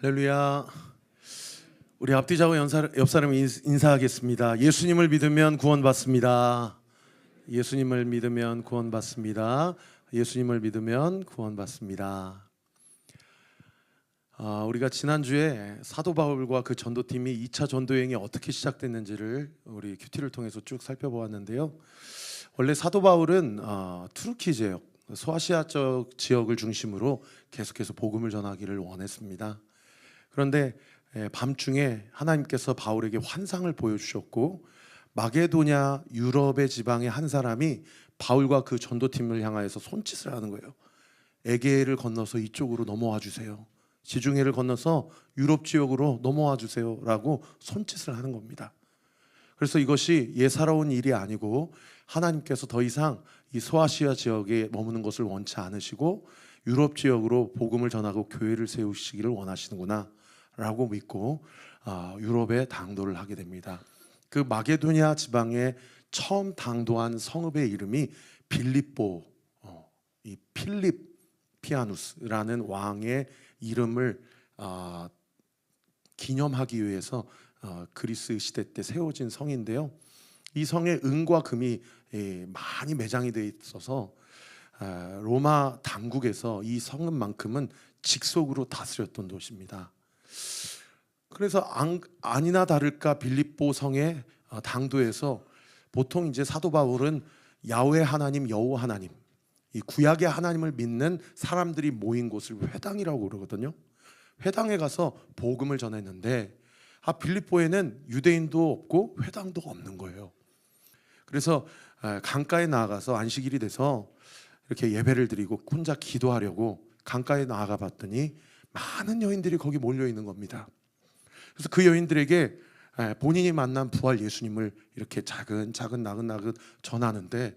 할렐루야. 우리 앞뒤자고 옆 사람 인사하겠습니다. 예수님을 믿으면 구원받습니다. 예수님을 믿으면 구원받습니다. 예수님을 믿으면 구원받습니다. 우리가 지난주에 사도 바울과 그 전도팀이 2차 전도여행이 어떻게 시작됐는지를 우리 큐티를 통해서 쭉 살펴보았는데요. 원래 사도 바울은 투르키 지역, 소아시아 쪽 지역을 중심으로 계속해서 복음을 전하기를 원했습니다. 그런데 밤중에 하나님께서 바울에게 환상을 보여주셨고, 마게도냐 유럽의 지방의 한 사람이 바울과 그 전도팀을 향하여서 손짓을 하는 거예요. 에게해를 건너서 이쪽으로 넘어와 주세요. 지중해를 건너서 유럽 지역으로 넘어와 주세요 라고 손짓을 하는 겁니다. 그래서 이것이 예사로운 일이 아니고 하나님께서 더 이상 이 소아시아 지역에 머무는 것을 원치 않으시고 유럽 지역으로 복음을 전하고 교회를 세우시기를 원하시는구나 라고 믿고 유럽에 당도를 하게 됩니다. 그 마게도냐 지방에 처음 당도한 성읍의 이름이 빌립보, 이 필립피아누스라는 왕의 이름을 기념하기 위해서 그리스 시대 때 세워진 성인데요. 이 성에 은과 금이 많이 매장이 되어 있어서 로마 당국에서 이 성읍만큼은 직속으로 다스렸던 도시입니다. 그래서 아니나 다를까 빌립보 성의 당도에서 보통 이제 사도 바울은 야훼 하나님, 여호와 하나님, 이 구약의 하나님을 믿는 사람들이 모인 곳을 회당이라고 그러거든요. 회당에 가서 복음을 전했는데 빌립보에는 유대인도 없고 회당도 없는 거예요. 그래서 강가에 나아가서 안식일이 돼서 이렇게 예배를 드리고 혼자 기도하려고 강가에 나아가 봤더니 많은 여인들이 거기 몰려 있는 겁니다. 그래서 그 여인들에게 본인이 만난 부활 예수님을 이렇게 작은 나긋나긋 전하는데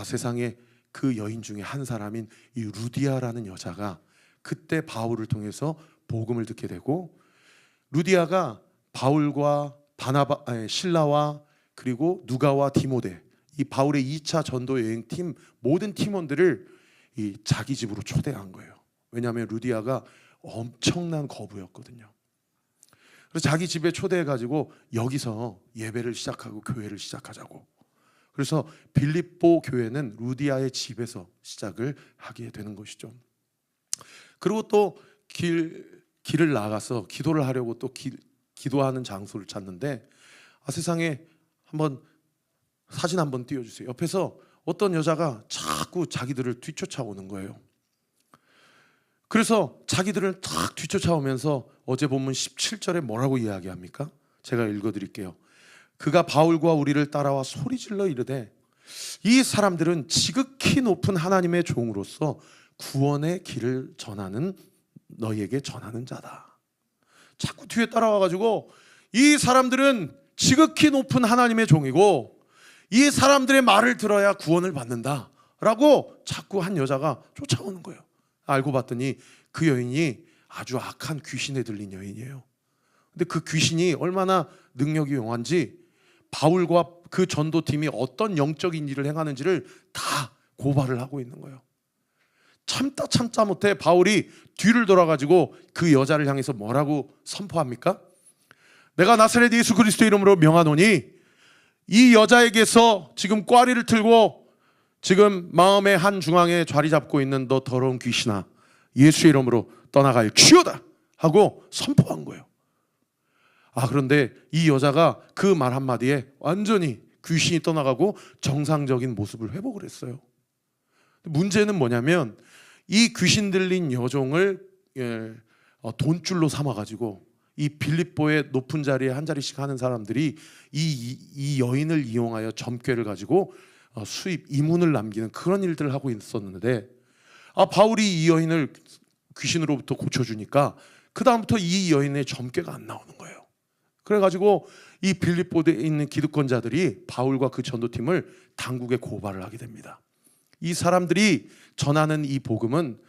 세상에 그 여인 중에 한 사람인 이 루디아라는 여자가 그때 바울을 통해서 복음을 듣게 되고, 루디아가 바울과 실라와 그리고 누가와 디모데, 이 바울의 2차 전도 여행 팀 모든 팀원들을 이 자기 집으로 초대한 거예요. 왜냐하면 루디아가 엄청난 거부였거든요. 그래서 자기 집에 초대해가지고 여기서 예배를 시작하고 교회를 시작하자고. 그래서 빌립보 교회는 루디아의 집에서 시작을 하게 되는 것이죠. 그리고 또 길을 나가서 기도를 하려고 또 기도하는 장소를 찾는데 세상에 한번 사진 한번 띄워주세요. 옆에서 어떤 여자가 자꾸 자기들을 뒤쫓아오는 거예요. 그래서 자기들을 탁 뒤쫓아오면서 어제 본문 17절에 뭐라고 이야기합니까? 제가 읽어드릴게요. 그가 바울과 우리를 따라와 소리질러 이르되 이 사람들은 지극히 높은 하나님의 종으로서 구원의 길을 전하는 너희에게 전하는 자다. 자꾸 뒤에 따라와가지고 이 사람들은 지극히 높은 하나님의 종이고 이 사람들의 말을 들어야 구원을 받는다 라고 자꾸 한 여자가 쫓아오는 거예요. 알고 봤더니 그 여인이 아주 악한 귀신에 들린 여인이에요. 근데 그 귀신이 얼마나 능력이 용한지 바울과 그 전도팀이 어떤 영적인 일을 행하는지를 다 고발을 하고 있는 거예요. 참다 못해 바울이 뒤를 돌아가지고 그 여자를 향해서 뭐라고 선포합니까? 내가 나사렛 예수 그리스도 이름으로 명하노니 이 여자에게서 지금 꽈리를 틀고 지금 마음의 한 중앙에 자리 잡고 있는 너 더러운 귀신아, 예수의 이름으로 떠나갈지어다 하고 선포한 거예요. 그런데 이 여자가 그 말 한마디에 완전히 귀신이 떠나가고 정상적인 모습을 회복을 했어요. 문제는 뭐냐면 이 귀신 들린 여종을 돈줄로 삼아가지고 이 빌립보의 높은 자리에 한 자리씩 하는 사람들이 이 여인을 이용하여 점괘를 가지고 수입 이문을 남기는 그런 일들을 하고 있었는데 바울이 이 여인을 귀신으로부터 고쳐주니까 그 다음부터 이 여인의 점괘가 안 나오는 거예요. 그래가지고 이 빌립보에 있는 기득권자들이 바울과 그 전도팀을 당국에 고발을 하게 됩니다. 이 사람들이 전하는 이 복음은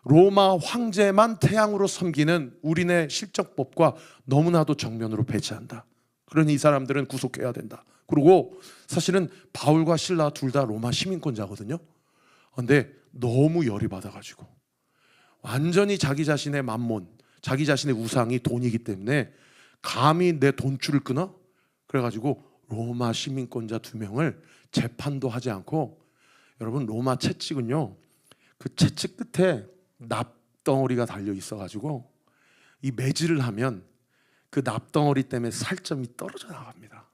로마 황제만 태양으로 섬기는 우리네 실정법과 너무나도 정면으로 배치한다. 그러니 이 사람들은 구속해야 된다. 그리고 사실은 바울과 실라 둘 다 로마 시민권자거든요. 그런데 너무 열이 받아가지고 완전히 자기 자신의 만몬, 자기 자신의 우상이 돈이기 때문에 감히 내 돈줄을 끊어? 그래가지고 로마 시민권자 2명을 재판도 하지 않고, 여러분 로마 채찍은요, 그 채찍 끝에 납덩어리가 달려 있어가지고 이 매질을 하면 그 납덩어리 때문에 살점이 떨어져 나갑니다.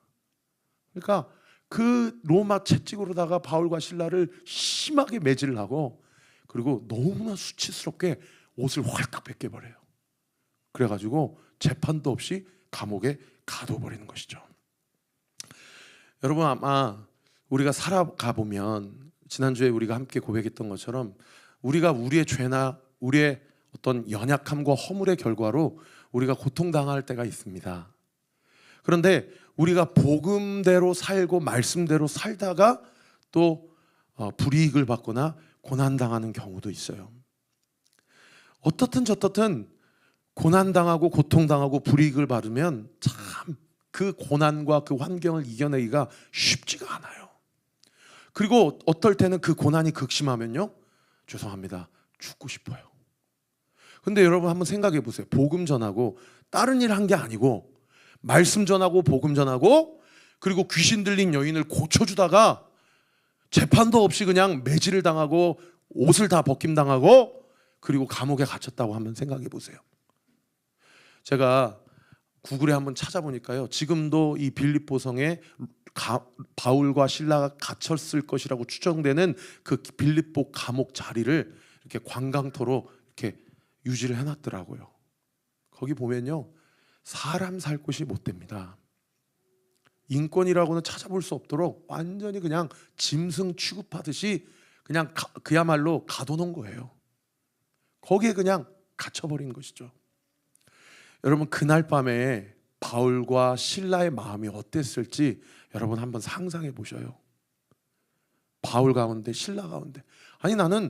그러니까 그 로마 채찍으로다가 바울과 실라를 심하게 매질을 하고, 그리고 너무나 수치스럽게 옷을 활딱 벗겨버려요. 그래가지고 재판도 없이 감옥에 가둬버리는 것이죠. 여러분, 아마 우리가 살아가 보면, 지난주에 우리가 함께 고백했던 것처럼 우리가 우리의 죄나 우리의 어떤 연약함과 허물의 결과로 우리가 고통당할 때가 있습니다. 그런데 우리가 복음대로 살고 말씀대로 살다가 또 불이익을 받거나 고난당하는 경우도 있어요. 어떻든 저떻든 고난당하고 고통당하고 불이익을 받으면 참 그 고난과 그 환경을 이겨내기가 쉽지가 않아요. 그리고 어떨 때는 그 고난이 극심하면요, 죄송합니다, 죽고 싶어요. 근데 여러분 한번 생각해 보세요. 복음 전하고 다른 일 한 게 아니고 말씀 전하고 복음 전하고 그리고 귀신 들린 여인을 고쳐주다가 재판도 없이 그냥 매질을 당하고 옷을 다 벗김당하고 그리고 감옥에 갇혔다고 한번 생각해 보세요. 제가 구글에 한번 찾아보니까요, 지금도 이 빌립보성에 바울과 실라가 갇혔을 것이라고 추정되는 그 빌립보 감옥 자리를 이렇게 관광토로 이렇게 유지를 해놨더라고요. 거기 보면요, 사람 살 곳이 못 됩니다. 인권이라고는 찾아볼 수 없도록 완전히 그냥 짐승 취급하듯이 그냥 그야말로 가둬놓은 거예요. 거기에 그냥 갇혀버린 것이죠. 여러분, 그날 밤에 바울과 실라의 마음이 어땠을지 여러분 한번 상상해 보셔요. 바울 가운데 실라 가운데, 아니 나는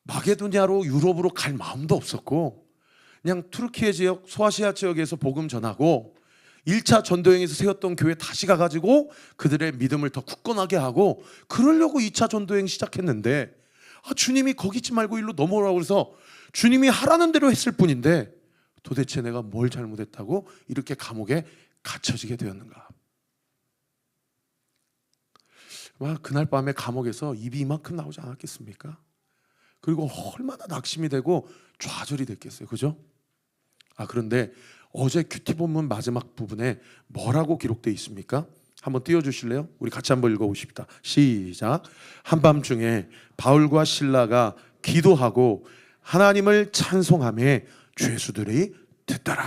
마게도냐로 유럽으로 갈 마음도 없었고 그냥 투르키예 지역 소아시아 지역에서 복음 전하고 1차 전도여행에서 세웠던 교회 다시 가가지고 그들의 믿음을 더 굳건하게 하고 그러려고 2차 전도여행 시작했는데, 주님이 거기 있지 말고 일로 넘어오라고 해서 주님이 하라는 대로 했을 뿐인데 도대체 내가 뭘 잘못했다고 이렇게 감옥에 갇혀지게 되었는가. 그날 밤에 감옥에서 입이 이만큼 나오지 않았겠습니까? 그리고 얼마나 낙심이 되고 좌절이 됐겠어요, 그죠? 그런데 어제 큐티 본문 마지막 부분에 뭐라고 기록되어 있습니까? 한번 띄워주실래요? 우리 같이 한번 읽어보십시다. 시작. 한밤중에 바울과 실라가 기도하고 하나님을 찬송하며 죄수들이 듣더라.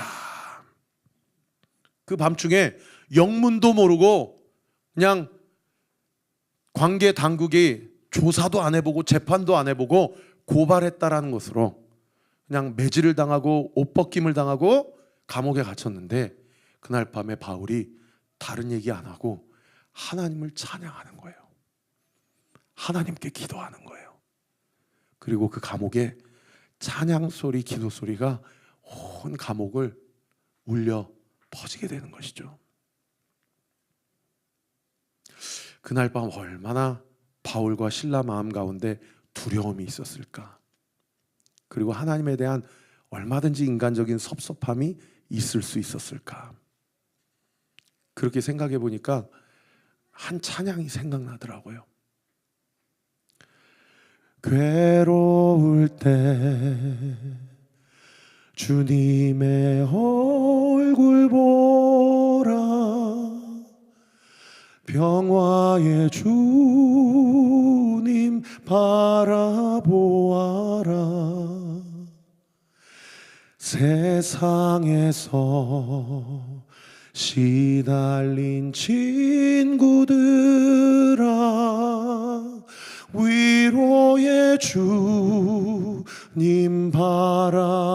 그 밤중에 영문도 모르고 그냥 관계 당국이 조사도 안 해보고 재판도 안 해보고 고발했다라는 것으로 그냥 매질을 당하고 옷 벗김을 당하고 감옥에 갇혔는데, 그날 밤에 바울이 다른 얘기 안 하고 하나님을 찬양하는 거예요. 하나님께 기도하는 거예요. 그리고 그 감옥에 찬양 소리, 기도 소리가 온 감옥을 울려 퍼지게 되는 것이죠. 그날 밤 얼마나 바울과 실라 마음 가운데 두려움이 있었을까. 그리고 하나님에 대한 얼마든지 인간적인 섭섭함이 있을 수 있었을까. 그렇게 생각해 보니까 한 찬양이 생각나더라고요. 괴로울 때 주님의 얼굴 보라, 평화의 주님 바라보아라. 세상에서 시달린 친구들아, 위로의 주님 바라보아라.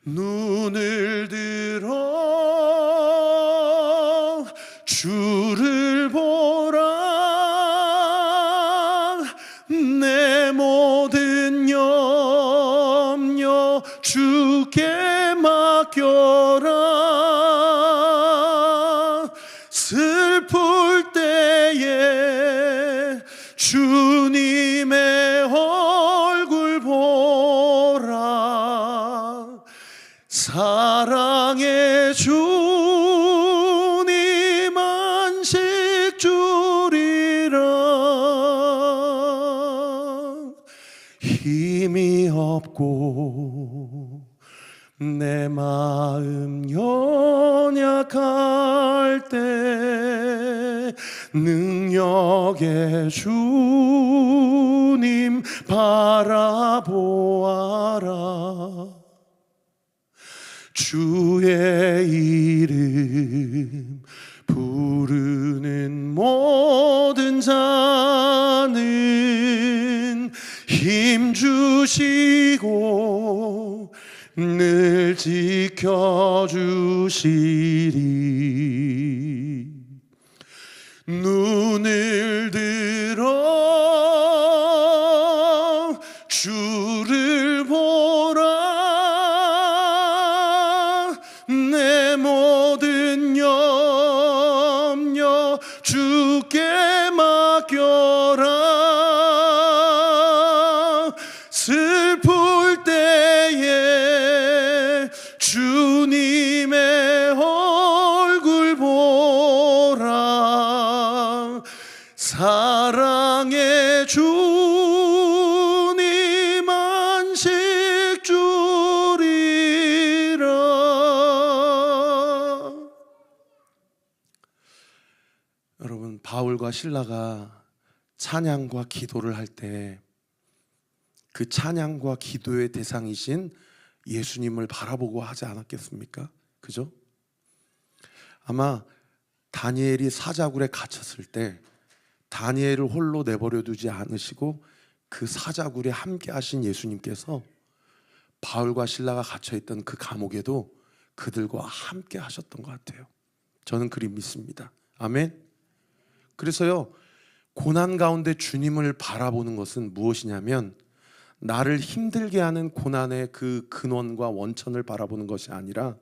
눈을 들어 주를 보라. 내 모든 염려 주께 맡겨라. 슬플 때에 주님의 사랑의 주님 안식 주리라. 힘이 없고 내 마음 연약할 때 능력의 주님 바라보아라. 주의 이름 부르는 모든 자는 힘 주시고 늘 지켜주시리. 눈을 들어 주를 보라. 내 모든 염려 주께 맡겨라. 슬플 때에 주님의 얼굴 보라. 사랑의 주님 안식 주리라. 여러분, 바울과 실라가 찬양과 기도를 할 때 그 찬양과 기도의 대상이신 예수님을 바라보고 하지 않았겠습니까? 그죠? 아마 다니엘이 사자굴에 갇혔을 때 다니엘을 홀로 내버려 두지 않으시고 그 사자굴에 함께 하신 예수님께서 바울과 실라가 갇혀있던 그 감옥에도 그들과 함께 하셨던 것 같아요. 저는 그리 믿습니다. 아멘. 그래서요, 고난 가운데 주님을 바라보는 것은 무엇이냐면 나를 힘들게 하는 고난의 그 근원과 원천을 바라보는 것이 아니라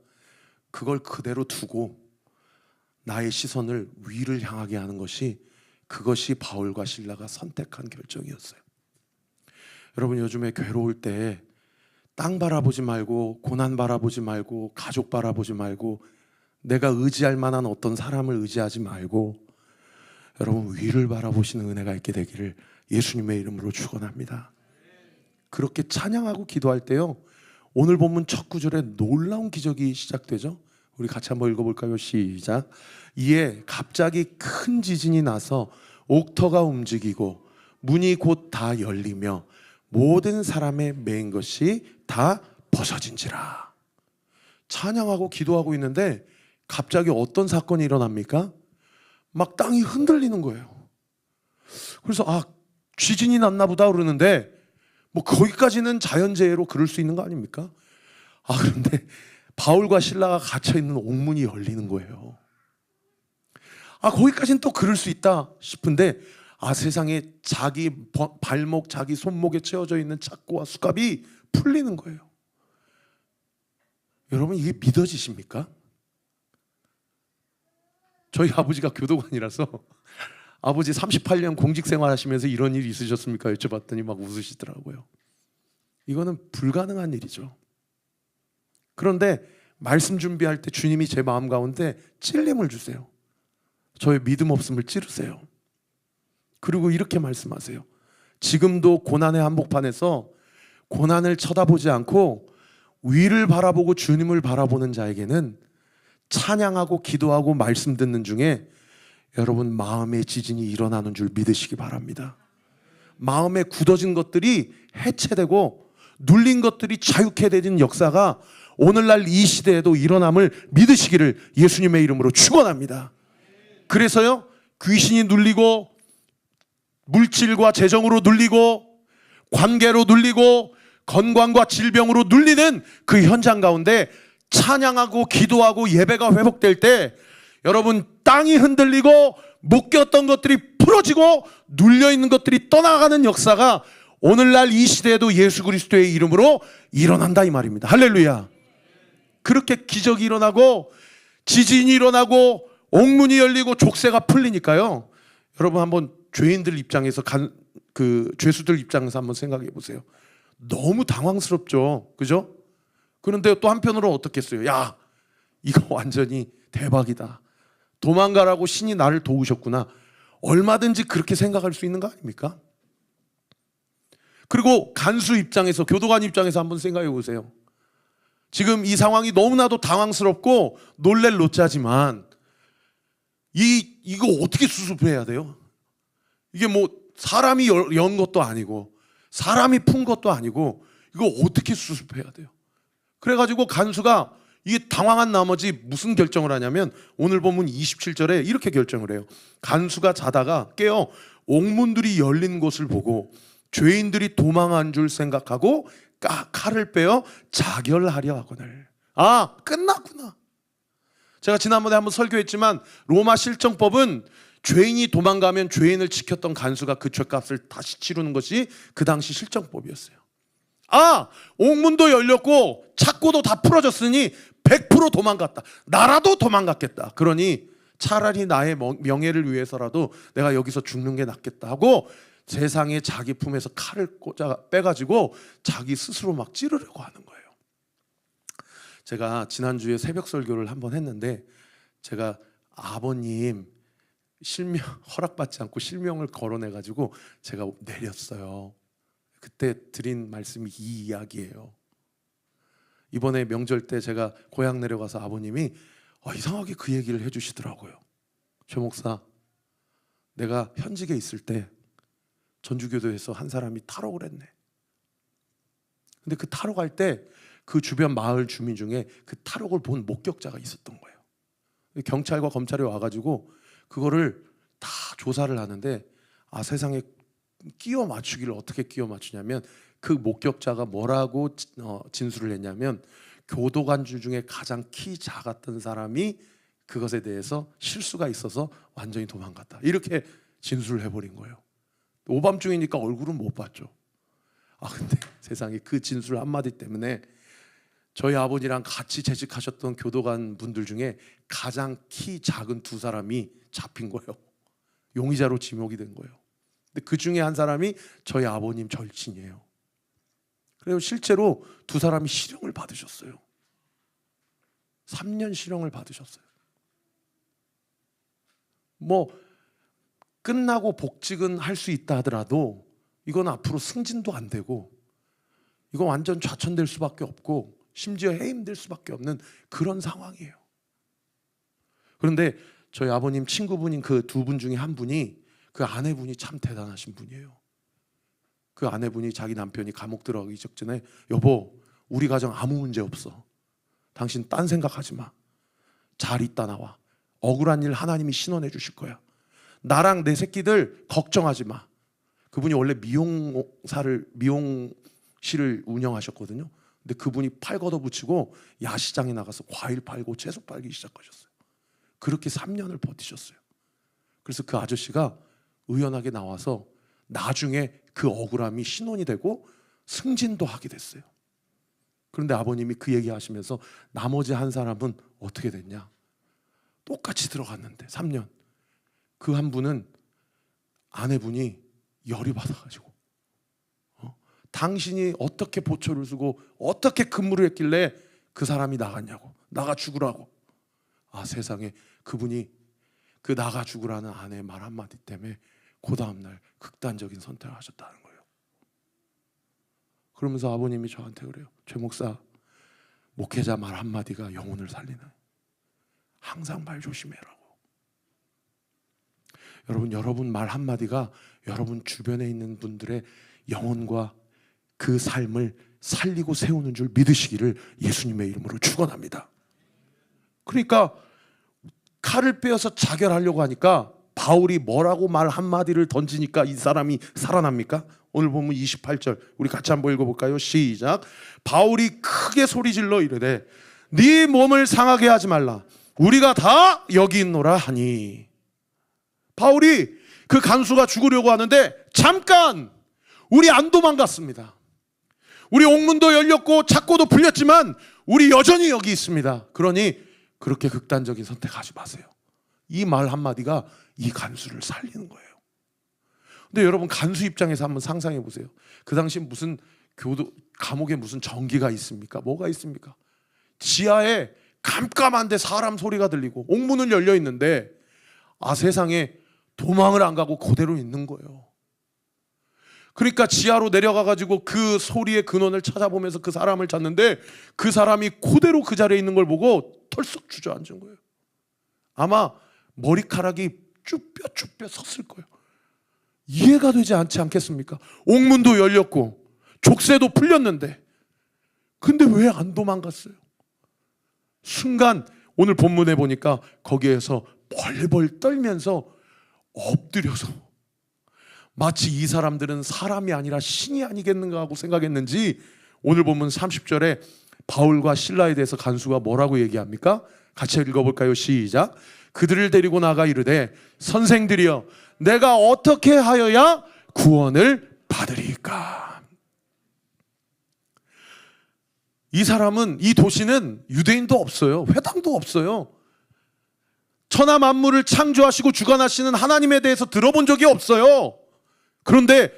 그걸 그대로 두고 나의 시선을 위를 향하게 하는 것이, 그것이 바울과 실라가 선택한 결정이었어요. 여러분, 요즘에 괴로울 때 땅 바라보지 말고 고난 바라보지 말고 가족 바라보지 말고 내가 의지할 만한 어떤 사람을 의지하지 말고 여러분, 위를 바라보시는 은혜가 있게 되기를 예수님의 이름으로 축원합니다. 그렇게 찬양하고 기도할 때요, 오늘 본문 첫 구절에 놀라운 기적이 시작되죠. 우리 같이 한번 읽어볼까요? 시작. 이에 갑자기 큰 지진이 나서 옥터가 움직이고 문이 곧 다 열리며 모든 사람의 매인 것이 다 벗어진지라. 찬양하고 기도하고 있는데 갑자기 어떤 사건이 일어납니까? 막 땅이 흔들리는 거예요. 그래서 지진이 났나 보다 그러는데 뭐 거기까지는 자연재해로 그럴 수 있는 거 아닙니까? 그런데 바울과 실라가 갇혀있는 옥문이 열리는 거예요. 거기까지는 또 그럴 수 있다 싶은데 세상에 자기 발목, 자기 손목에 채워져 있는 착고와 수갑이 풀리는 거예요. 여러분, 이게 믿어지십니까? 저희 아버지가 교도관이라서 아버지 38년 공직생활 하시면서 이런 일 있으셨습니까? 여쭤봤더니 막 웃으시더라고요. 이거는 불가능한 일이죠. 그런데 말씀 준비할 때 주님이 제 마음 가운데 찔림을 주세요. 저의 믿음 없음을 찌르세요. 그리고 이렇게 말씀하세요. 지금도 고난의 한복판에서 고난을 쳐다보지 않고 위를 바라보고 주님을 바라보는 자에게는 찬양하고 기도하고 말씀 듣는 중에 여러분, 마음의 지진이 일어나는 줄 믿으시기 바랍니다. 마음에 굳어진 것들이 해체되고 눌린 것들이 자유케 되는 역사가 오늘날 이 시대에도 일어남을 믿으시기를 예수님의 이름으로 축원합니다. 그래서요, 귀신이 눌리고 물질과 재정으로 눌리고 관계로 눌리고 건강과 질병으로 눌리는 그 현장 가운데 찬양하고 기도하고 예배가 회복될 때 여러분, 땅이 흔들리고 묶였던 것들이 풀어지고 눌려있는 것들이 떠나가는 역사가 오늘날 이 시대에도 예수 그리스도의 이름으로 일어난다 이 말입니다. 할렐루야. 그렇게 기적이 일어나고 지진이 일어나고 옥문이 열리고 족쇄가 풀리니까요, 여러분 한번 죄인들 입장에서 죄수들 입장에서 한번 생각해 보세요. 너무 당황스럽죠, 그죠? 그런데 또 한편으로 어떻겠어요? 이거 완전히 대박이다. 도망가라고 신이 나를 도우셨구나. 얼마든지 그렇게 생각할 수 있는 거 아닙니까? 그리고 간수 입장에서, 교도관 입장에서 한번 생각해 보세요. 지금 이 상황이 너무나도 당황스럽고 놀랄 노짜지만 이거 어떻게 수습해야 돼요? 이게 뭐 사람이 연 것도 아니고 사람이 푼 것도 아니고 이거 어떻게 수습해야 돼요? 그래가지고 간수가 이게 당황한 나머지 무슨 결정을 하냐면 오늘 본문 27절에 이렇게 결정을 해요. 간수가 자다가 깨어 옥문들이 열린 곳을 보고 죄인들이 도망한 줄 생각하고 칼을 빼어 자결하려 하거늘. 아, 끝났구나. 제가 지난번에 한번 설교했지만 로마 실정법은 죄인이 도망가면 죄인을 지켰던 간수가 그 죄값을 다시 치르는 것이 그 당시 실정법이었어요. 아, 옥문도 열렸고 착고도 다 풀어졌으니 100% 도망갔다. 나라도 도망갔겠다. 그러니 차라리 나의 명예를 위해서라도 내가 여기서 죽는 게 낫겠다 하고 세상에 자기 품에서 칼을 빼가지고 자기 스스로 막 찌르려고 하는 거예요. 제가 지난주에 새벽 설교를 한번 했는데 제가 아버님 실명 허락받지 않고 실명을 거론해가지고 제가 내렸어요. 그때 드린 말씀이 이 이야기예요. 이번에 명절 때 제가 고향 내려가서 아버님이 이상하게 그 얘기를 해주시더라고요. 최 목사, 내가 현직에 있을 때 전주교도에서 한 사람이 탈옥을 했네. 근데 그 탈옥할 때 그 주변 마을 주민 중에 그 탈옥을 본 목격자가 있었던 거예요. 경찰과 검찰이 와가지고 그거를 다 조사를 하는데 세상에 끼워 맞추기를 어떻게 끼워 맞추냐면 그 목격자가 뭐라고 진술을 했냐면 교도관 중에 가장 키 작았던 사람이 그것에 대해서 실수가 있어서 완전히 도망갔다. 이렇게 진술을 해버린 거예요. 오밤중이니까 얼굴은 못 봤죠. 근데 세상에 그 진술 한마디 때문에 저희 아버지랑 같이 재직하셨던 교도관 분들 중에 가장 키 작은 두 사람이 잡힌 거예요. 용의자로 지목이 된 거예요. 근데 그 중에 한 사람이 저희 아버님 절친이에요. 그래서 실제로 두 사람이 실형을 받으셨어요. 3년 실형을 받으셨어요. 뭐 끝나고 복직은 할 수 있다 하더라도 이건 앞으로 승진도 안 되고 이건 완전 좌천될 수밖에 없고 심지어 해임될 수밖에 없는 그런 상황이에요. 그런데 저희 아버님 친구분인 그 두 분 중에 한 분이 그 아내분이 참 대단하신 분이에요. 그 아내분이 자기 남편이 감옥 들어가기 직전에 여보, 우리 가정 아무 문제 없어. 당신 딴 생각하지 마. 잘 있다 나와. 억울한 일 하나님이 신원해 주실 거야. 나랑 내 새끼들 걱정하지 마. 그분이 원래 미용실을 운영하셨거든요. 근데 그분이 팔 걷어붙이고 야시장에 나가서 과일 팔고 채소 팔기 시작하셨어요. 그렇게 3년을 버티셨어요. 그래서 그 아저씨가 의연하게 나와서 나중에 그 억울함이 신원이 되고 승진도 하게 됐어요. 그런데 아버님이 그 얘기 하시면서 나머지 한 사람은 어떻게 됐냐? 똑같이 들어갔는데 3년. 그 한 분은 아내분이 열이 받아가지고 당신이 어떻게 보초를 쓰고 어떻게 근무를 했길래 그 사람이 나갔냐고, 나가 죽으라고. 세상에 그분이 그 나가 죽으라는 아내의 말 한마디 때문에 그 다음날 극단적인 선택을 하셨다는 거예요. 그러면서 아버님이 저한테 그래요. 최 목사, 목회자 말 한마디가 영혼을 살리네. 항상 말 조심해라고. 여러분 말 한마디가 여러분 주변에 있는 분들의 영혼과 그 삶을 살리고 세우는 줄 믿으시기를 예수님의 이름으로 축원합니다. 그러니까 칼을 빼어서 자결하려고 하니까 바울이 뭐라고 말 한마디를 던지니까 이 사람이 살아납니까? 오늘 보면 28절 우리 같이 한번 읽어볼까요? 시작. 바울이 크게 소리질러 이르되 네 몸을 상하게 하지 말라. 우리가 다 여기 있노라 하니. 바울이 그 간수가 죽으려고 하는데 잠깐 우리 안 도망갔습니다. 우리 옥문도 열렸고 착고도 풀렸지만 우리 여전히 여기 있습니다. 그러니 그렇게 극단적인 선택하지 마세요. 이 말 한마디가 이 간수를 살리는 거예요. 근데 여러분 간수 입장에서 한번 상상해 보세요. 그 당시 무슨 감옥에 무슨 전기가 있습니까? 뭐가 있습니까? 지하에 깜깜한데 사람 소리가 들리고 옥문은 열려 있는데 세상에 도망을 안 가고 그대로 있는 거예요. 그러니까 지하로 내려가 가지고 그 소리의 근원을 찾아보면서 그 사람을 찾는데 그 사람이 그대로 그 자리에 있는 걸 보고 털썩 주저앉은 거예요. 아마 머리카락이 쭈뼛쭈뼛 섰을 거예요. 이해가 되지 않지 않겠습니까? 옥문도 열렸고 족쇄도 풀렸는데 근데 왜 안 도망갔어요? 순간 오늘 본문에 보니까 거기에서 벌벌 떨면서 엎드려서 마치 이 사람들은 사람이 아니라 신이 아니겠는가 하고 생각했는지 오늘 본문 30절에 바울과 실라에 대해서 간수가 뭐라고 얘기합니까? 같이 읽어볼까요? 시작. 그들을 데리고 나가 이르되 선생들이여 내가 어떻게 하여야 구원을 받으리까? 이 사람은, 이 도시는 유대인도 없어요. 회당도 없어요. 천하 만물을 창조하시고 주관하시는 하나님에 대해서 들어본 적이 없어요. 그런데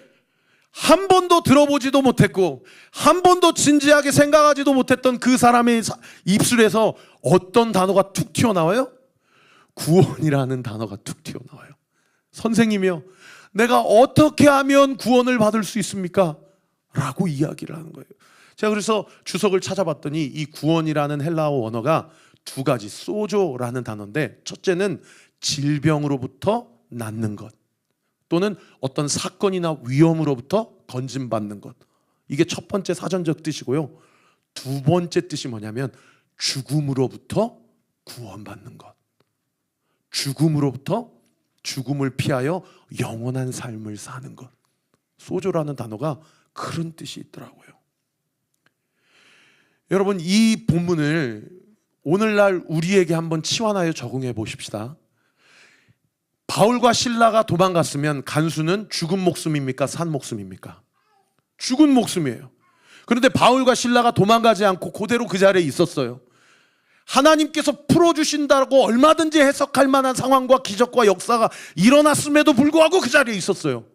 한 번도 들어보지도 못했고 한 번도 진지하게 생각하지도 못했던 그 사람의 입술에서 어떤 단어가 툭 튀어나와요? 구원이라는 단어가 툭 튀어나와요. 선생님이요, 내가 어떻게 하면 구원을 받을 수 있습니까? 라고 이야기를 하는 거예요. 제가 그래서 주석을 찾아봤더니 이 구원이라는 헬라어 원어가 두 가지, 소조라는 단어인데 첫째는 질병으로부터 낫는 것 또는 어떤 사건이나 위험으로부터 건짐받는 것, 이게 첫 번째 사전적 뜻이고요. 두 번째 뜻이 뭐냐면 죽음으로부터 구원받는 것, 죽음으로부터 죽음을 피하여 영원한 삶을 사는 것. 소조라는 단어가 그런 뜻이 있더라고요. 여러분, 이 본문을 오늘날 우리에게 한번 치환하여 적용해 보십시다. 바울과 실라가 도망갔으면 간수는 죽은 목숨입니까? 산 목숨입니까? 죽은 목숨이에요. 그런데 바울과 실라가 도망가지 않고 그대로 그 자리에 있었어요. 하나님께서 풀어주신다고 얼마든지 해석할 만한 상황과 기적과 역사가 일어났음에도 불구하고 그 자리에 있었어요.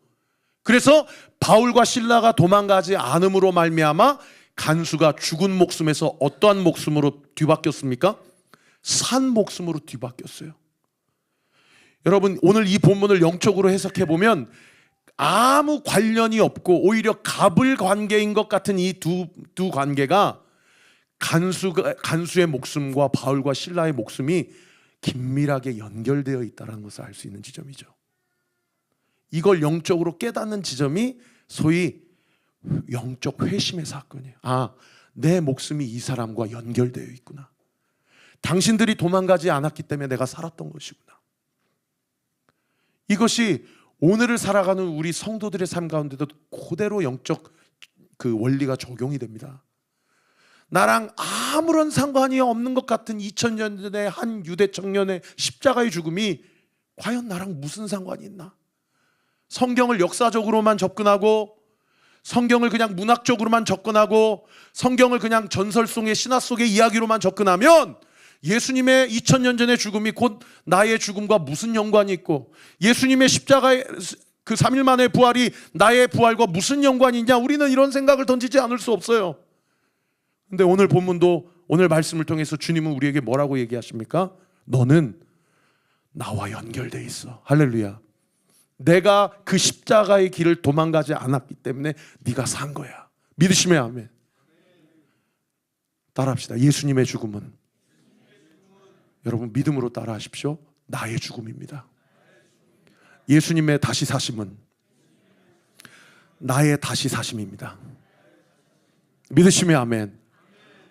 그래서 바울과 실라가 도망가지 않음으로 말미암아 간수가 죽은 목숨에서 어떠한 목숨으로 뒤바뀌었습니까? 산 목숨으로 뒤바뀌었어요. 여러분, 오늘 이 본문을 영적으로 해석해 보면 아무 관련이 없고 오히려 갑을 관계인 것 같은 이 두 관계가 간수의 목숨과 바울과 실라의 목숨이 긴밀하게 연결되어 있다는 것을 알 수 있는 지점이죠. 이걸 영적으로 깨닫는 지점이 소위 영적 회심의 사건이에요. 내 목숨이 이 사람과 연결되어 있구나. 당신들이 도망가지 않았기 때문에 내가 살았던 것이구나. 이것이 오늘을 살아가는 우리 성도들의 삶 가운데도 그대로 영적 그 원리가 적용이 됩니다. 나랑 아무런 상관이 없는 것 같은 2000년 전의 한 유대 청년의 십자가의 죽음이 과연 나랑 무슨 상관이 있나? 성경을 역사적으로만 접근하고 성경을 그냥 문학적으로만 접근하고 성경을 그냥 전설송의 신화 속의 이야기로만 접근하면 예수님의 2000년 전의 죽음이 곧 나의 죽음과 무슨 연관이 있고 예수님의 십자가의 그 3일 만의 부활이 나의 부활과 무슨 연관이 있냐, 우리는 이런 생각을 던지지 않을 수 없어요. 근데 오늘 본문도, 오늘 말씀을 통해서 주님은 우리에게 뭐라고 얘기하십니까? 너는 나와 연결돼 있어. 할렐루야. 내가 그 십자가의 길을 도망가지 않았기 때문에 네가 산 거야. 믿으시면 아멘. 따라합시다. 예수님의 죽음은, 여러분 믿음으로 따라하십시오, 나의 죽음입니다. 예수님의 다시 사심은 나의 다시 사심입니다. 믿으시면 아멘.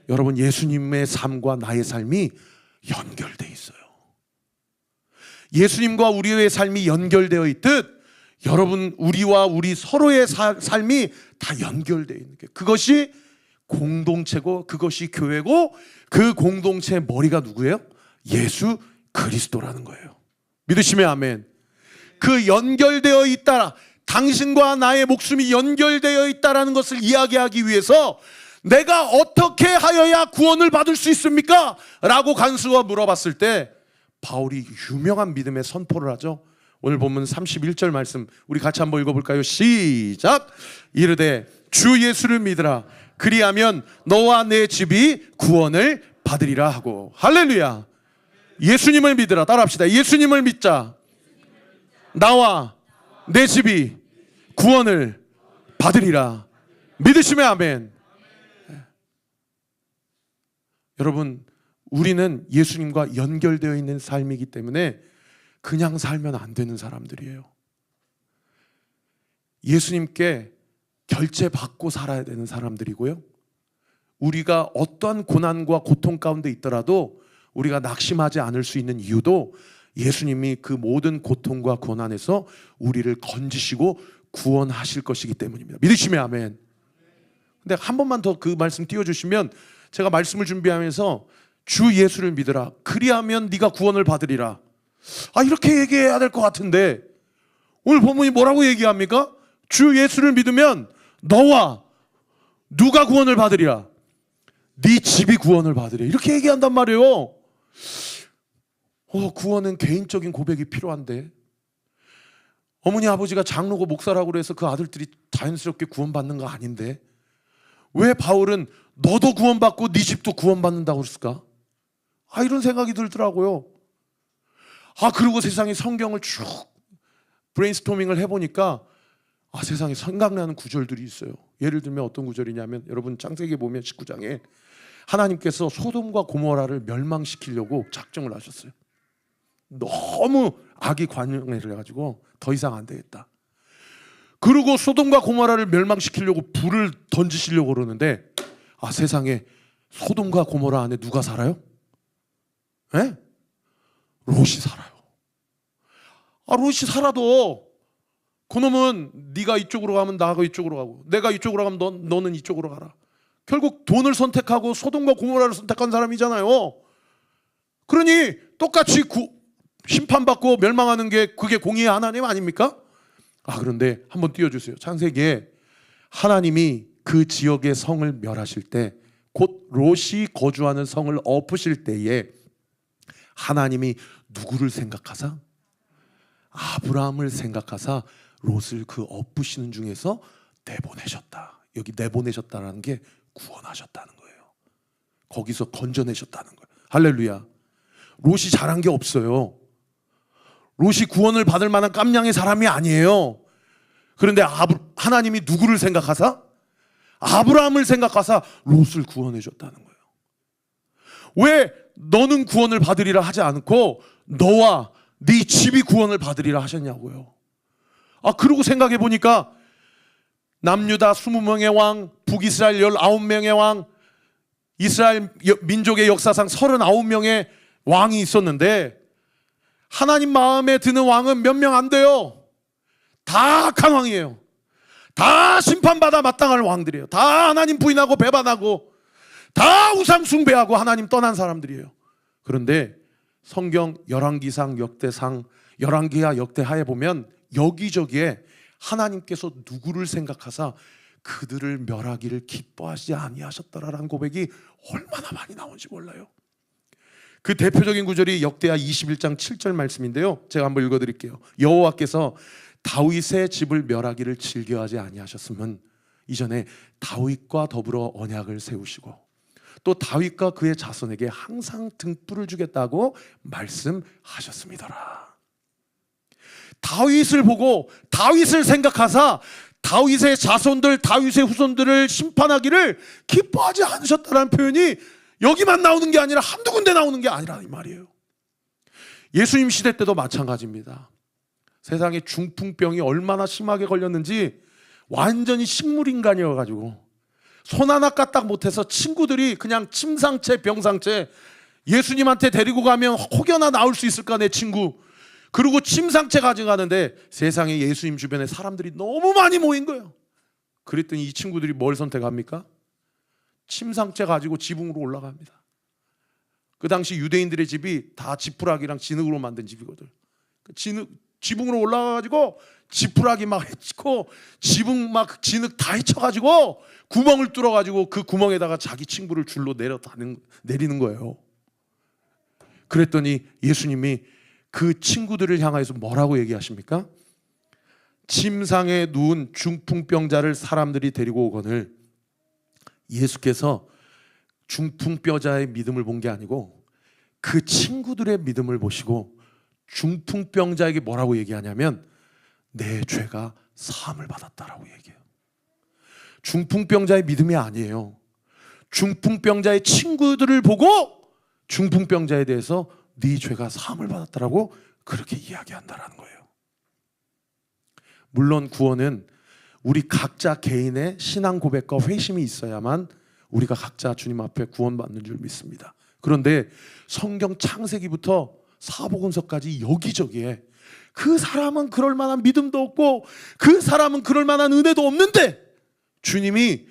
여러분, 예수님의 삶과 나의 삶이 연결되어 있어요. 예수님과 우리의 삶이 연결되어 있듯 여러분, 우리와 우리 서로의 삶이 다 연결되어 있는 게, 그것이 공동체고 그것이 교회고 그 공동체의 머리가 누구예요? 예수 그리스도라는 거예요. 믿으시면 아멘. 그 연결되어 있다, 당신과 나의 목숨이 연결되어 있다는 것을 이야기하기 위해서 내가 어떻게 하여야 구원을 받을 수 있습니까? 라고 간수가 물어봤을 때 바울이 유명한 믿음의 선포를 하죠. 오늘 본문 31절 말씀 우리 같이 한번 읽어볼까요? 시작. 이르되 주 예수를 믿으라. 그리하면 너와 내 집이 구원을 받으리라 하고. 할렐루야. 예수님을 믿으라. 따라합시다. 예수님을 믿자. 나와 내 집이 구원을 받으리라. 믿으시면 아멘. 여러분, 우리는 예수님과 연결되어 있는 삶이기 때문에 그냥 살면 안 되는 사람들이에요. 예수님께 결제받고 살아야 되는 사람들이고요. 우리가 어떠한 고난과 고통 가운데 있더라도 우리가 낙심하지 않을 수 있는 이유도 예수님이 그 모든 고통과 고난에서 우리를 건지시고 구원하실 것이기 때문입니다. 믿으시면 아멘. 근데 한 번만 더 그 말씀 띄워주시면, 제가 말씀을 준비하면서 주 예수를 믿으라. 그리하면 네가 구원을 받으리라. 이렇게 얘기해야 될 것 같은데 오늘 본문이 뭐라고 얘기합니까? 주 예수를 믿으면 너와 누가 구원을 받으리라? 네 집이 구원을 받으리라. 이렇게 얘기한단 말이에요. 구원은 개인적인 고백이 필요한데, 어머니 아버지가 장로고 목사라고 그래서 그 아들들이 자연스럽게 구원받는 거 아닌데 왜 바울은 너도 구원받고 네 집도 구원받는다고 그랬을까? 이런 생각이 들더라고요. 그리고 세상에 성경을 쭉 브레인스토밍을 해보니까 세상에 생각나는 구절들이 있어요. 예를 들면 어떤 구절이냐면, 여러분 창세기 보면 19장에 하나님께서 소돔과 고모라를 멸망시키려고 작정을 하셨어요. 너무 악이 관영을 해가지고 더 이상 안 되겠다. 그리고 소돔과 고모라를 멸망시키려고 불을 던지시려고 그러는데 세상에 소돔과 고모라 안에 누가 살아요? 롯이 살아요. 롯이 살아도 그놈은 네가 이쪽으로 가면 나가 이쪽으로 가고, 내가 이쪽으로 가면 너는 이쪽으로 가라. 결국 돈을 선택하고 소돔과 고모라를 선택한 사람이잖아요. 그러니 똑같이 심판받고 멸망하는 게 그게 공의의 하나님 아닙니까? 그런데 한번 띄워주세요. 창세기에 하나님이 그 지역의 성을 멸하실 때, 곧 롯이 거주하는 성을 엎으실 때에 하나님이 누구를 생각하사? 아브라함을 생각하사 롯을 그 엎으시는 중에서 내보내셨다. 여기 내보내셨다는 게 구원하셨다는 거예요. 거기서 건져내셨다는 거예요. 할렐루야. 롯이 잘한 게 없어요. 롯이 구원을 받을 만한 깜냥의 사람이 아니에요. 그런데 하나님이 누구를 생각하사? 아브라함을 생각하사 롯을 구원해 줬다는 거예요. 왜 너는 구원을 받으리라 하지 않고 너와 네 집이 구원을 받으리라 하셨냐고요. 그러고 생각해 보니까 남유다 20명의 왕, 북이스라엘 19명의 왕, 이스라엘 민족의 역사상 39명의 왕이 있었는데 하나님 마음에 드는 왕은 몇 명 안 돼요. 다 악한 왕이에요. 다 심판받아 마땅할 왕들이에요. 다 하나님 부인하고 배반하고 다 우상 숭배하고 하나님 떠난 사람들이에요. 그런데 성경 열왕기상, 역대상, 열왕기하, 역대하에 보면 여기저기에 하나님께서 누구를 생각하사 그들을 멸하기를 기뻐하지 아니하셨더라라는 고백이 얼마나 많이 나오는지 몰라요. 그 대표적인 구절이 역대하 21장 7절 말씀인데요, 제가 한번 읽어드릴게요. 여호와께서 다윗의 집을 멸하기를 즐겨하지 아니하셨으면 이전에 다윗과 더불어 언약을 세우시고 또 다윗과 그의 자손에게 항상 등불을 주겠다고 말씀하셨습니다. 다윗을 보고 다윗을 생각하사 다윗의 자손들, 다윗의 후손들을 심판하기를 기뻐하지 않으셨다는 표현이 여기만 나오는 게 아니라 한두 군데 나오는 게 아니라 이 말이에요. 예수님 시대 때도 마찬가지입니다. 세상에 중풍병이 얼마나 심하게 걸렸는지 완전히 식물인간이어가지고 손 하나 까딱 못해서 친구들이 그냥 침상채 병상채, 예수님한테 데리고 가면 혹여나 나올 수 있을까 내 친구, 그리고 침상채 가져가는데 세상에 예수님 주변에 사람들이 너무 많이 모인 거예요. 그랬더니 이 친구들이 뭘 선택합니까? 침상채 가지고 지붕으로 올라갑니다. 그 당시 유대인들의 집이 다 지푸라기랑 진흙으로 만든 집이거든. 지붕으로 올라가가지고 지푸라기 막 헤치고 지붕 막 진흙 다 헤쳐가지고 구멍을 뚫어가지고 그 구멍에다가 자기 친구를 줄로 내리는 거예요. 그랬더니 예수님이 그 친구들을 향해서 뭐라고 얘기하십니까? 침상에 누운 중풍병자를 사람들이 데리고 오거늘 예수께서 중풍병자의 믿음을 본 게 아니고 그 친구들의 믿음을 보시고 중풍병자에게 뭐라고 얘기하냐면 내 죄가 사함을 받았다라고 얘기해요. 중풍병자의 믿음이 아니에요. 중풍병자의 친구들을 보고 중풍병자에 대해서 네 죄가 사함을 받았다라고 그렇게 이야기한다라는 거예요. 물론 구원은 우리 각자 개인의 신앙 고백과 회심이 있어야만 우리가 각자 주님 앞에 구원받는 줄 믿습니다. 그런데 성경 창세기부터 사복음서까지 여기저기에 그 사람은 그럴 만한 믿음도 없고 그 사람은 그럴 만한 은혜도 없는데 주님이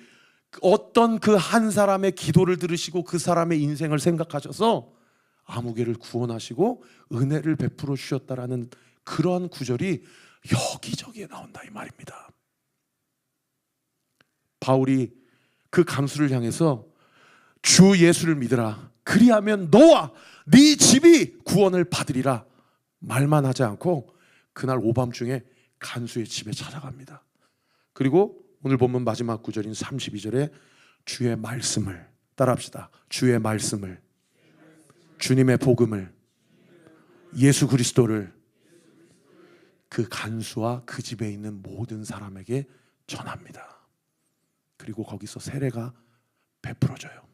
어떤 그 한 사람의 기도를 들으시고 그 사람의 인생을 생각하셔서 아무개를 구원하시고 은혜를 베풀어 주셨다라는 그러한 구절이 여기저기에 나온다 이 말입니다. 바울이 그 강수를 향해서 주 예수를 믿으라 그리하면 너와 네 집이 구원을 받으리라 말만 하지 않고 그날 오밤중에 간수의 집에 찾아갑니다. 그리고 오늘 본문 마지막 구절인 32절에 주의 말씀을 따라합시다. 주의 말씀을, 주님의 복음을, 예수 그리스도를 그 간수와 그 집에 있는 모든 사람에게 전합니다. 그리고 거기서 세례가 베풀어져요.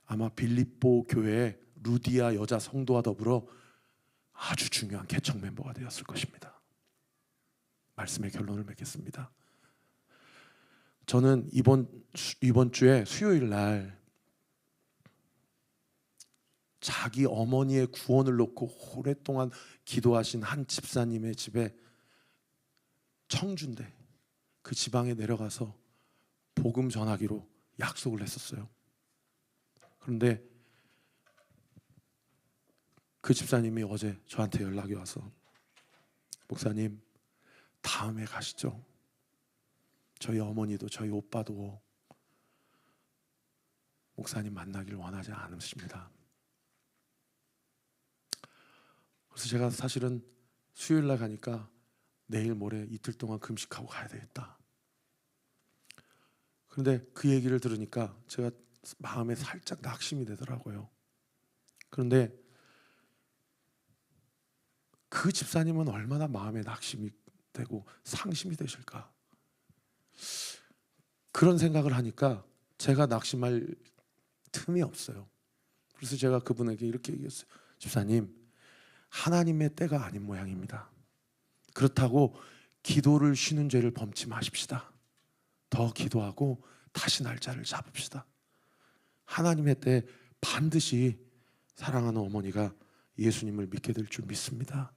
아마 빌립보 교회의 루디아 여자 성도와 더불어 아주 중요한 개척 멤버가 되었을 것입니다. 말씀의 결론을 맺겠습니다. 저는 이번 주에 수요일 날 자기 어머니의 구원을 놓고 오랫동안 기도하신 한 집사님의 집에 청주인데 그 지방에 내려가서 복음 전하기로 약속을 했었어요. 그런데 그 집사님이 어제 저한테 연락이 와서 목사님 다음에 가시죠. 저희 어머니도 저희 오빠도 목사님 만나기를 원하지 않으십니다. 그래서 제가 사실은 수요일 날 가니까 내일 모레 이틀 동안 금식하고 가야 되겠다. 그런데 그 얘기를 들으니까 제가 마음에 살짝 낙심이 되더라고요. 그런데 그 집사님은 얼마나 마음에 낙심이 되고 상심이 되실까? 그런 생각을 하니까 제가 낙심할 틈이 없어요. 그래서 제가 그분에게 이렇게 얘기했어요. 집사님, 하나님의 때가 아닌 모양입니다. 그렇다고 기도를 쉬는 죄를 범치 마십시다. 더 기도하고 다시 날짜를 잡읍시다. 하나님의 때 반드시 사랑하는 어머니가 예수님을 믿게 될 줄 믿습니다.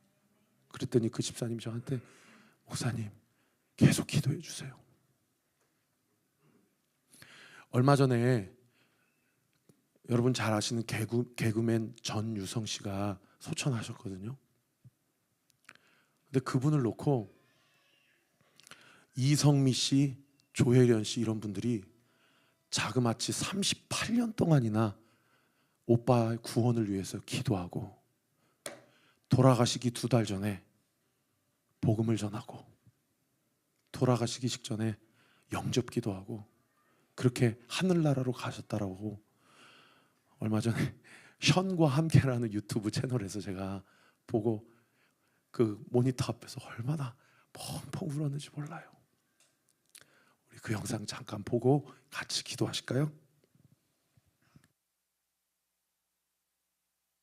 그랬더니 그 집사님이 저한테 목사님 계속 기도해 주세요. 얼마 전에 여러분 잘 아시는 개그맨 전유성 씨가 소천하셨거든요. 근데 그분을 놓고 이성미 씨, 조혜련 씨 이런 분들이 자그마치 38년 동안이나 오빠의 구원을 위해서 기도하고 돌아가시기 2달 전에 복음을 전하고 돌아가시기 직전에 영접 기도하고 그렇게 하늘나라로 가셨다라고 얼마 전에 현과 함께라는 유튜브 채널에서 제가 보고 그 모니터 앞에서 얼마나 펑펑 울었는지 몰라요. 우리 그 영상 잠깐 보고 같이 기도하실까요?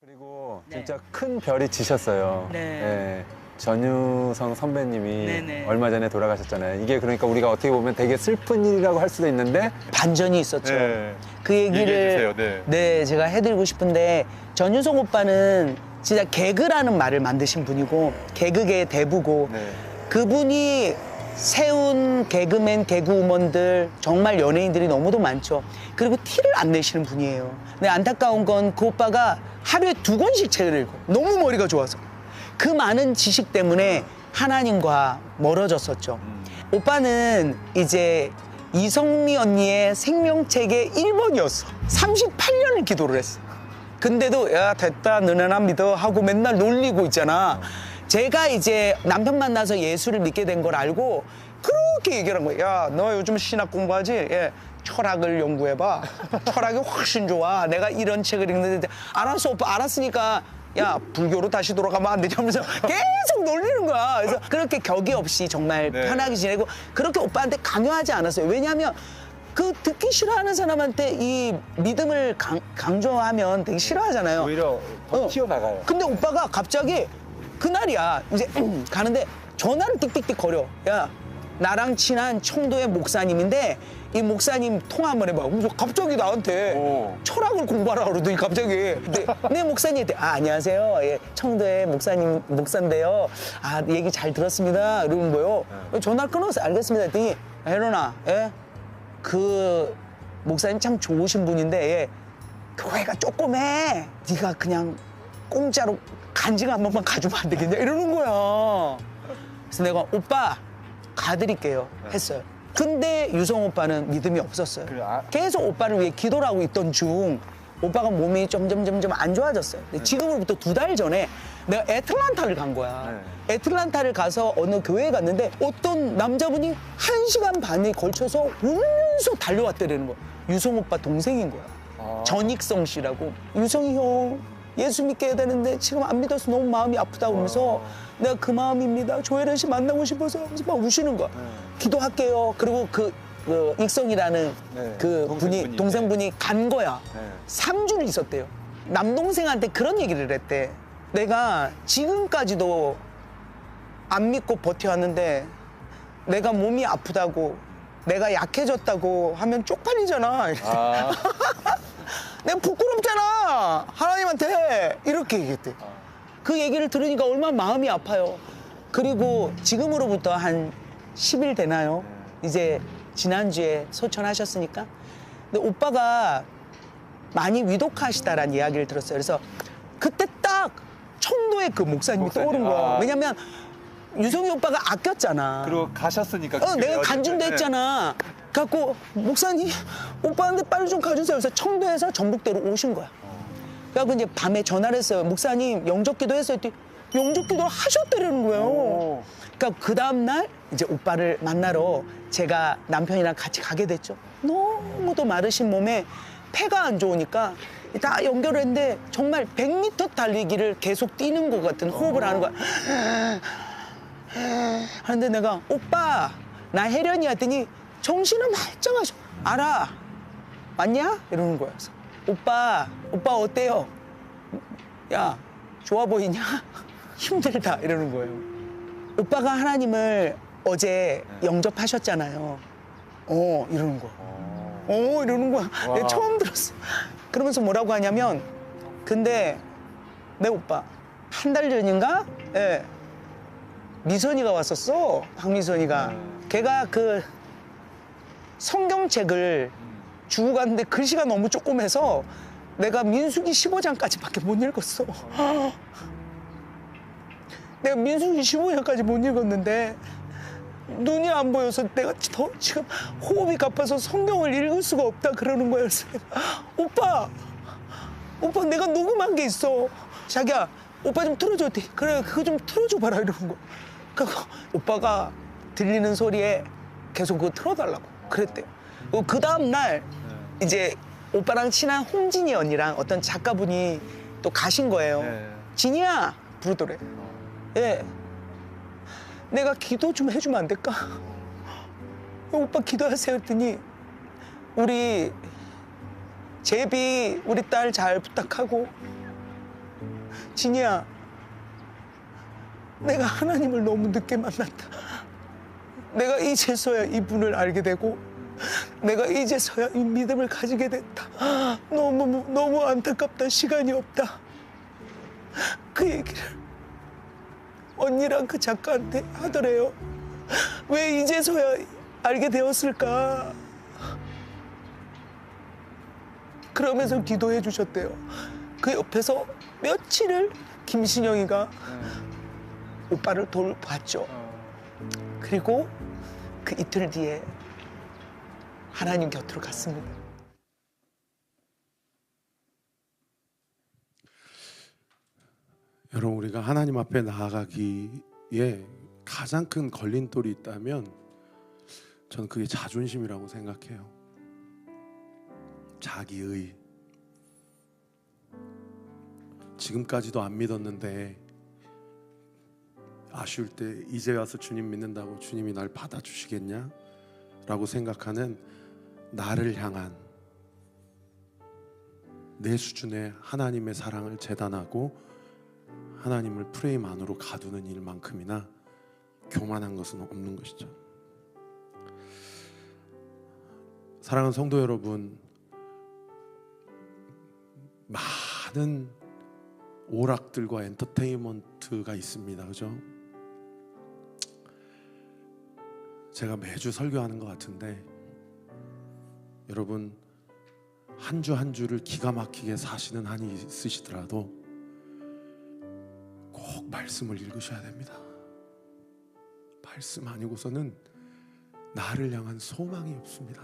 그리고 네. 진짜 큰 별이 지셨어요. 네. 예, 전유성 선배님이 네네. 얼마 전에 돌아가셨잖아요. 이게 그러니까 우리가 어떻게 보면 되게 슬픈 일이라고 할 수도 있는데 반전이 있었죠. 네. 그 얘기를 얘기해 주세요. 네. 제가 해드리고 싶은데 전유성 오빠는 진짜 개그라는 말을 만드신 분이고 개그계의 대부고 네. 그분이 세운 개그맨, 개그우먼들 정말 연예인들이 너무도 많죠. 그리고 티를 안 내시는 분이에요. 근데 안타까운 건 그 오빠가 하루에 2권씩 책을 읽고 너무 머리가 좋아서 그 많은 지식 때문에 하나님과 멀어졌었죠. 오빠는 이제 이성미 언니의 생명책의 1번이었어. 38년을 기도를 했어. 근데도 야 됐다 너네나 믿어 하고 맨날 놀리고 있잖아. 제가 이제 남편 만나서 예수를 믿게 된 걸 알고 그렇게 얘기를 한 거예요. 야 너 요즘 신학 공부하지? 예. 철학을 연구해봐. 철학이 훨씬 좋아. 내가 이런 책을 읽는데 알았어 오빠 알았으니까 야 불교로 다시 돌아가면 안 되냐면서 계속 놀리는 거야. 그래서 그렇게 격이 없이 정말 네. 편하게 지내고 그렇게 오빠한테 강요하지 않았어요. 왜냐하면 그 듣기 싫어하는 사람한테 이 믿음을 강조하면 되게 싫어하잖아요. 오히려 더 어. 튀어나가요. 근데 오빠가 갑자기 그날이야 이제 가는데 전화를 띡띡띡 거려. 야 나랑 친한 청도의 목사님인데 이 목사님 통화 한번 해봐. 그래서 갑자기 나한테 오. 철학을 공부하라 그러더니 갑자기 네 목사님한테 안녕하세요. 예, 청도의 목사인데요. 아 얘기 잘 들었습니다. 이러는 거요. 전화를 끊었어. 알겠습니다. 했더니 혜론아 예? 그 목사님 참 좋으신 분인데 예, 교회가 조그매. 네가 그냥 공짜로 간증 한 번만 가주면 안 되겠냐 이러는 거야. 그래서 내가 오빠 가드릴게요 했어요. 근데 유성 오빠는 믿음이 없었어요. 그래, 아. 계속 오빠를 위해 기도를 하고 있던 중 오빠가 몸이 점점 안 좋아졌어요. 근데 지금으로부터 2달 전에 내가 애틀란타를 간 거야. 애틀란타를 가서 어느 교회에 갔는데 어떤 남자분이 1시간 반에 걸쳐서 울면서 달려왔다라는 거야. 유성 오빠 동생인 거야. 아. 전익성 씨라고. 유성이 형 예수 믿게 해야 되는데 지금 안 믿어서 너무 마음이 아프다고 하면서 내가 그 마음입니다. 조혜련 씨 만나고 싶어서 하면서 막 우시는 거야. 기도할게요. 그리고 그 익성이라는 네, 그 동생분이. 동생분이 간 거야. 네. 3주를 있었대요. 남동생한테 그런 얘기를 했대. 내가 지금까지도 안 믿고 버텨왔는데 내가 몸이 아프다고 내가 약해졌다고 하면 쪽팔리잖아. 아. 내가 부끄럽잖아. 하나님한테 이렇게 얘기했대. 그 얘기를 들으니까 얼마나 마음이 아파요. 그리고 지금으로부터 한 10일 되나요? 이제 지난주에 소천하셨으니까. 근데 오빠가 많이 위독하시다라는 이야기를 들었어요. 그래서 그때 딱 청도의 그 목사님이 떠오른 거야. 아. 왜냐면 유성이 오빠가 아꼈잖아. 그리고 가셨으니까. 그 내가 교회 간증도 어디- 했잖아. 갖고 목사님 오빠한테 빨리 좀 가주세요. 그래서 청도에서 전북대로 오신 거야. 그래서 이제 밤에 전화를 했어요. 목사님 영접기도 했어요. 했더니 영접기도 하셨다라는 거예요. 오. 그러니까 그 다음날 이제 오빠를 만나러 제가 남편이랑 같이 가게 됐죠. 너무도 마르신 몸에 폐가 안 좋으니까 다 연결을 했는데 정말 100m 달리기를 계속 뛰는 것 같은 호흡을 하는 거야. 하는데 내가 오빠 나 혜련이 했더니 정신은 말짱하셔. 알아 맞냐? 이러는 거야. 그래서 오빠 어때요? 야 좋아 보이냐? 힘들다 이러는 거예요. 오빠가 하나님을 어제 영접하셨잖아요. 이러는 거야. 이러는 거야. 내가 처음 들었어. 그러면서 뭐라고 하냐면 근데 내 오빠 한 달 전인가? 예. 미선이가 왔었어. 박미선이가. 걔가 그 성경책을 주고 갔는데 글씨가 너무 조그매서 내가 민수기 15장까지밖에 못 읽었어. 내가 민수기 15장까지 못 읽었는데 눈이 안 보여서 내가 더 지금 호흡이 가빠서 성경을 읽을 수가 없다 그러는 거야. 그래서 내가, 오빠 내가 녹음한 게 있어. 자기야 오빠 좀 틀어줘. 그래 그거 좀 틀어줘 봐라 이러는 거야. 그러니까 오빠가 들리는 소리에 계속 그거 틀어달라고 그랬대요. 그리고 그 다음날 이제 오빠랑 친한 홍진이 언니랑 어떤 작가분이 또 가신 거예요. 네. 진이야 부르더래. 예. 내가 기도 좀 해주면 안 될까? 오빠 기도하세요 했더니 우리 제비 우리 딸 잘 부탁하고 진이야 내가 하나님을 너무 늦게 만났다. 내가 이제서야 이분을 알게 되고 내가 이제서야 이 믿음을 가지게 됐다. 너무 안타깝다. 시간이 없다. 그 얘기를 언니랑 그 작가한테 하더래요. 왜 이제서야 알게 되었을까? 그러면서 기도해 주셨대요. 그 옆에서 며칠을 김신영이가 오빠를 돌봤죠. 그리고 그 이틀 뒤에 하나님 곁으로 갔습니다. 여러분 우리가 하나님 앞에 나아가기에 가장 큰 걸림돌이 있다면 저는 그게 자존심이라고 생각해요. 자기의. 지금까지도 안 믿었는데 아쉬울 때 이제 와서 주님 믿는다고 주님이 날 받아주시겠냐? 라고 생각하는 나를 향한 내 수준의 하나님의 사랑을 재단하고 하나님을 프레임 안으로 가두는 일만큼이나 교만한 것은 없는 것이죠. 사랑하는 성도 여러분, 많은 오락들과 엔터테인먼트가 있습니다. 그죠? 제가 매주 설교하는 것 같은데 여러분 한 주 한 주를 기가 막히게 사시는 한이 있으시더라도 꼭 말씀을 읽으셔야 됩니다. 말씀 아니고서는 나를 향한 소망이 없습니다.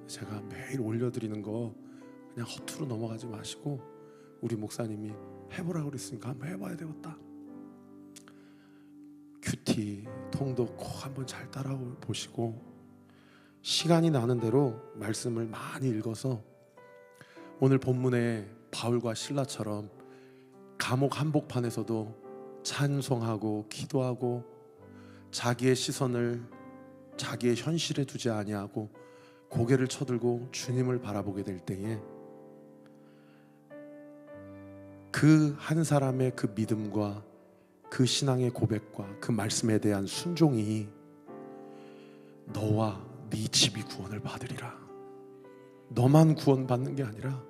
제가 매일 올려드리는 거 그냥 허투루 넘어가지 마시고 우리 목사님이 해보라고 그랬으니까 한번 해봐야 되겠다. 큐티, 통독 꼭 한번 잘 따라 보시고 시간이 나는 대로 말씀을 많이 읽어서 오늘 본문에 바울과 실라처럼 감옥 한복판에서도 찬송하고 기도하고 자기의 시선을 자기의 현실에 두지 아니하고 고개를 쳐들고 주님을 바라보게 될 때에 그 한 사람의 그 믿음과 그 신앙의 고백과 그 말씀에 대한 순종이 너와 네 집이 구원을 받으리라. 너만 구원받는 게 아니라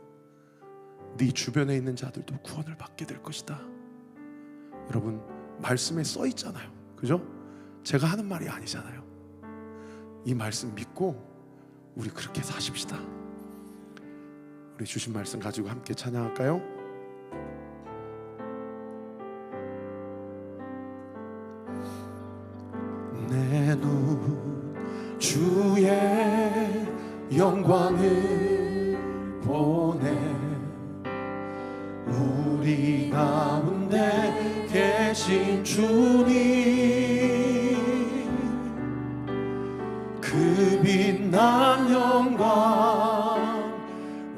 네 주변에 있는 자들도 구원을 받게 될 것이다. 여러분 말씀에 써 있잖아요. 그죠? 제가 하는 말이 아니잖아요. 이 말씀 믿고 우리 그렇게 사십시다. 우리 주신 말씀 가지고 함께 찬양할까요? 내 눈 주의 영광을 보내 우리 가운데 계신 주님 그 빛난 영광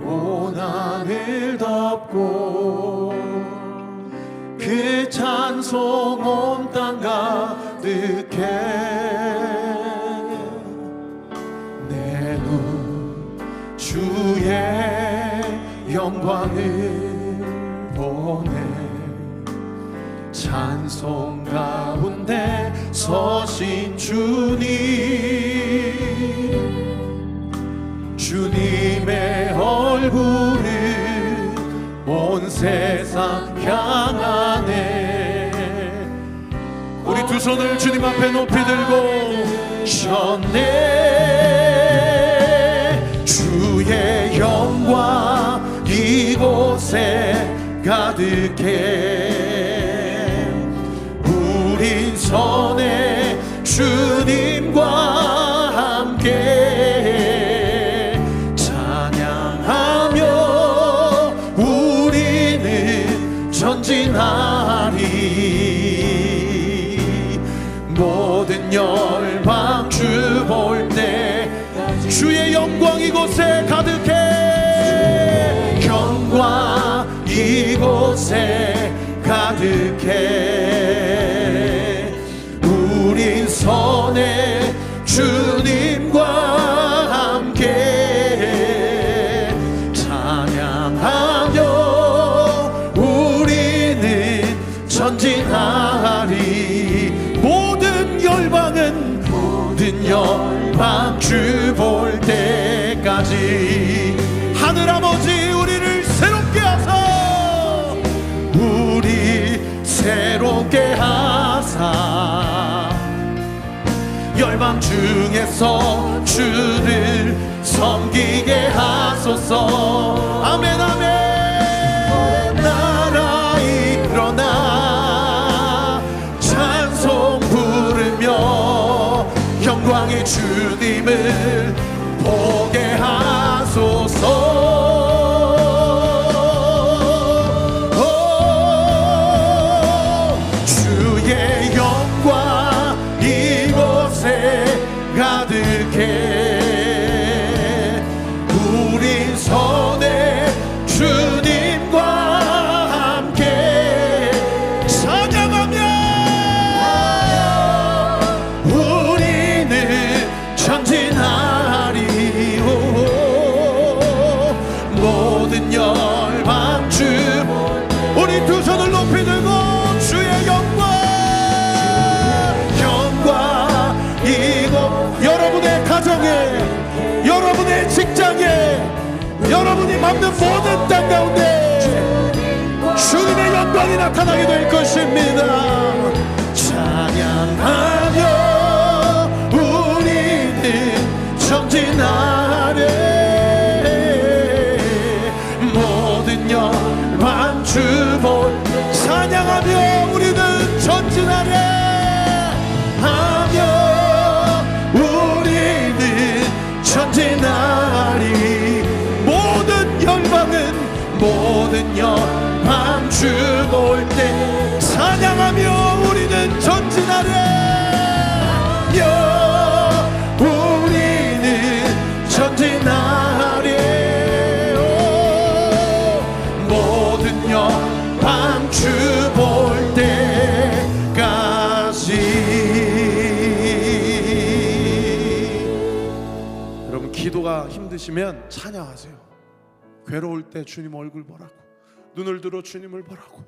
온 하늘 덮고 그 찬송 온 땅 가득해 내 눈 주의 영광을 보내 찬송 가운데 서신 주님 주님의 얼굴을 온 세상 향하네 우리 두 손을 주님 앞에 높이 들고 전해 주의 영광 이곳에 가득해 우린 선해 주님과 함께 찬양하며 우리는 전진하리 모든 열방 주 볼 때 주의 영광 이곳에 가득해 영광 이곳에 가득해 우린 선해 주님과 함께 찬양하며 우리는 전진하리 모든 열방은 모든 열방 주 볼 때까지 하늘 아버지 우리를 새롭게 하사 우리 새롭게 하사 열방 중에서 주를 섬기게 하소서 아멘 아멘 나라 일어나 찬송 부르며 영광의 주님을 보게 하소서 주의 영광 이곳에 가득해 우리 없는 모든 땅 가운데 주님의 영광이 나타나게 될 것입니다. 찬양하며 우리는 전진하리. 모든 열방 주볼 찬양하며 우리는 전진하리. 하며 우리는 전진하리. 모든 열방 주볼 때 찬양하며 우리는 전진하리. 우리는 전진하리. 모든 열방 주볼 때까지. 여러분, 기도가 힘드시면 찬양하세요. 괴로울 때 주님 얼굴 보라고, 눈을 들어 주님을 보라고.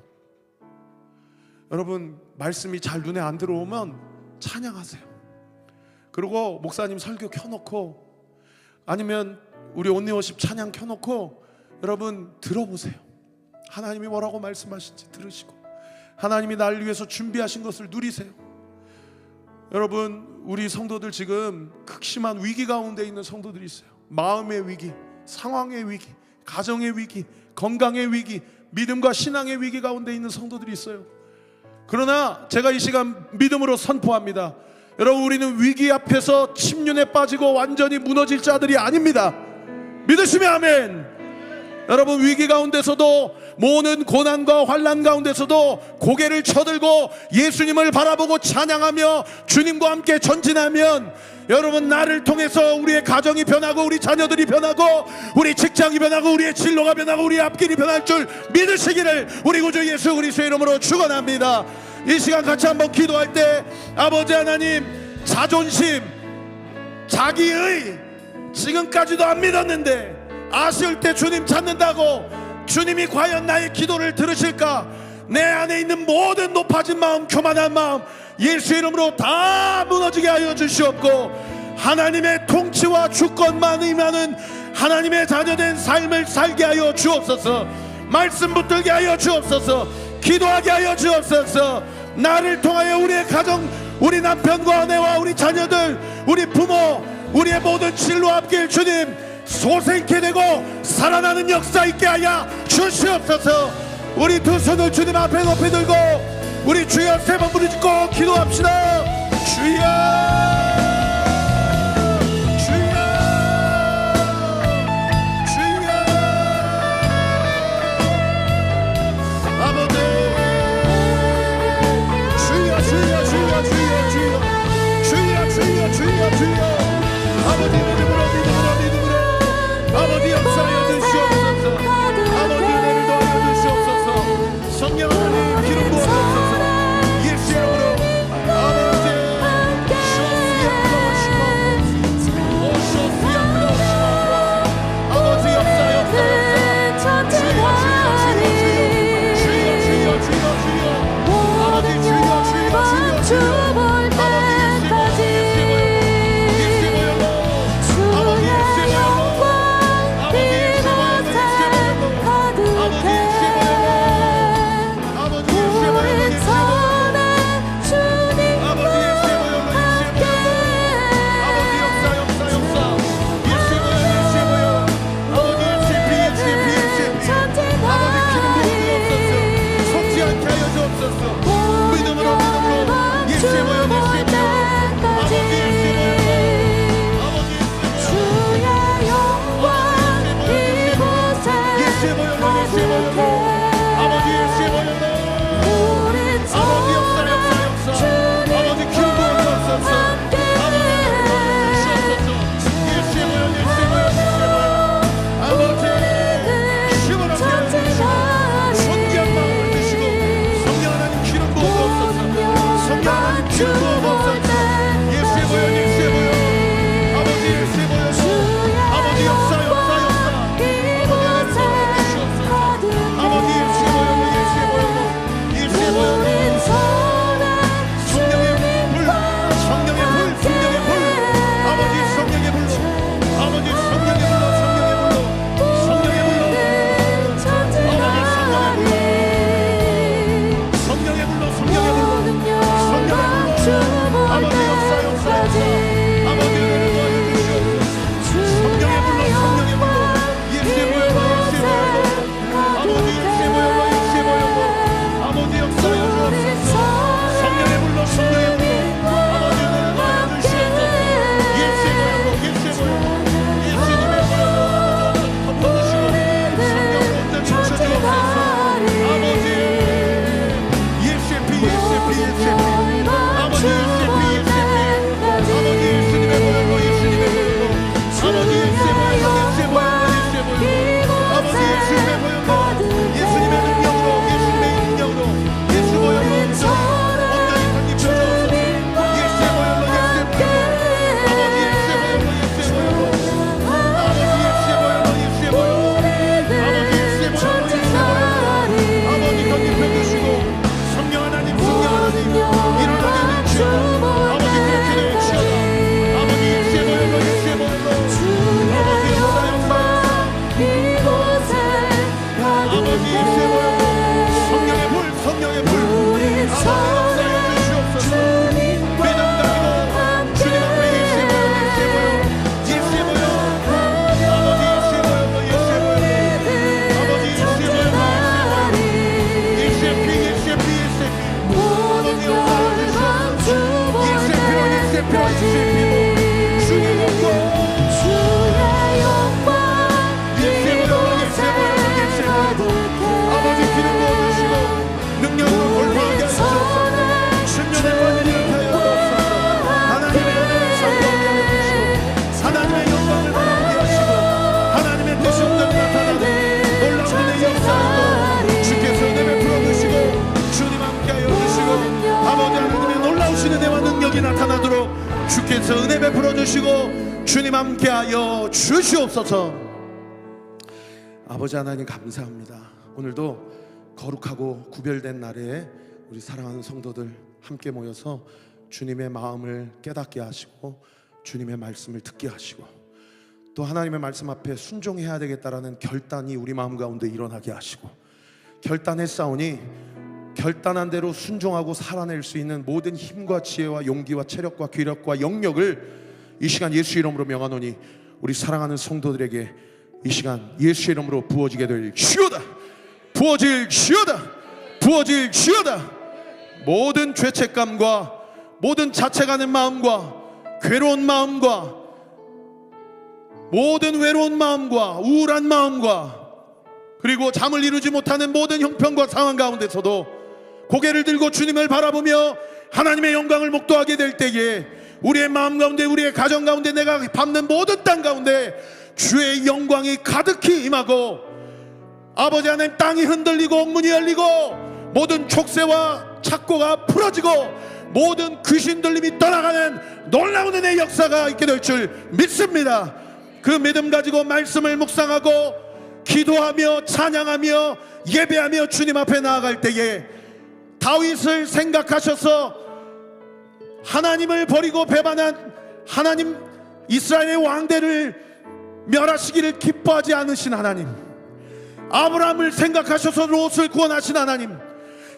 여러분, 말씀이 잘 눈에 안 들어오면 찬양하세요. 그리고 목사님 설교 켜놓고, 아니면 우리 온리워십 찬양 켜놓고 여러분 들어보세요. 하나님이 뭐라고 말씀하신지 들으시고, 하나님이 날 위해서 준비하신 것을 누리세요. 여러분, 우리 성도들 지금 극심한 위기 가운데 있는 성도들이 있어요. 마음의 위기, 상황의 위기, 가정의 위기, 건강의 위기, 믿음과 신앙의 위기 가운데 있는 성도들이 있어요. 그러나 제가 이 시간 믿음으로 선포합니다. 여러분, 우리는 위기 앞에서 침륜에 빠지고 완전히 무너질 자들이 아닙니다. 믿으시면 아멘. 여러분, 위기 가운데서도, 모든 고난과 환난 가운데서도 고개를 쳐들고 예수님을 바라보고 찬양하며 주님과 함께 전진하면, 여러분, 나를 통해서 우리의 가정이 변하고, 우리 자녀들이 변하고, 우리 직장이 변하고, 우리의 진로가 변하고, 우리의 앞길이 변할 줄 믿으시기를 우리 구주 예수 그리스도의 이름으로 축원합니다. 이 시간 같이 한번 기도할 때, 아버지 하나님, 자존심, 자기의, 지금까지도 안 믿었는데 아쉬울 때 주님 찾는다고 주님이 과연 나의 기도를 들으실까? 내 안에 있는 모든 높아진 마음, 교만한 마음 예수의 이름으로 다 무너지게 하여 주시옵고, 하나님의 통치와 주권만 임하는 하나님의 자녀된 삶을 살게 하여 주옵소서. 말씀 붙들게 하여 주옵소서. 기도하게 하여 주옵소서. 나를 통하여 우리의 가정, 우리 남편과 아내와 우리 자녀들, 우리 부모, 우리의 모든 진로 앞길 주님 소생케 되고 살아나는 역사 있게 하여 주시옵소서. 우리 두 손을 주님 앞에 높이 들고 우리 주여 세 번 부르짖고 기도합시다. 주여, 주여, 주여. 아버지, 주여, 주여, 주여, 주여, 주여, 주여, 주여, 주여, 주여. 아버지, 믿음으로, 믿음으로, 믿음으로 아버지 역사하여 주시옵소서. 아버지 은혜를 더하여 주시옵소서. 성령 하나님 기름 부어주옵소서. 예수 이름으로 아버지 쇼스야 플러시고 오쇼스야 플러시고 아버지 역사 역사 역사 주여 주여 주여 주여 주여 주여 아버지 주여 주여 주여 주여 위해서 은혜 베풀어 주시고 주님 함께하여 주시옵소서. 아버지 하나님 감사합니다. 오늘도 거룩하고 구별된 날에 우리 사랑하는 성도들 함께 모여서 주님의 마음을 깨닫게 하시고 주님의 말씀을 듣게 하시고 또 하나님의 말씀 앞에 순종해야 되겠다라는 결단이 우리 마음 가운데 일어나게 하시고 결단했사오니 결단한 대로 순종하고 살아낼 수 있는 모든 힘과 지혜와 용기와 체력과 기력과 영역을 이 시간 예수 이름으로 명하노니 우리 사랑하는 성도들에게 이 시간 예수 이름으로 부어지게 될 주여다. 부어질 주여다. 부어질 주여다. 모든 죄책감과 모든 자책하는 마음과 괴로운 마음과 모든 외로운 마음과 우울한 마음과 그리고 잠을 이루지 못하는 모든 형편과 상황 가운데서도 고개를 들고 주님을 바라보며 하나님의 영광을 목도하게 될 때에 우리의 마음 가운데 우리의 가정 가운데 내가 밟는 모든 땅 가운데 주의 영광이 가득히 임하고 아버지 하나님 땅이 흔들리고 옥문이 열리고 모든 촉새와 착고가 풀어지고 모든 귀신 들림이 떠나가는 놀라운 은혜의 역사가 있게 될 줄 믿습니다. 그 믿음 가지고 말씀을 묵상하고 기도하며 찬양하며 예배하며 주님 앞에 나아갈 때에 다윗을 생각하셔서 하나님을 버리고 배반한 하나님 이스라엘의 왕대를 멸하시기를 기뻐하지 않으신 하나님, 아브라함을 생각하셔서 롯을 구원하신 하나님,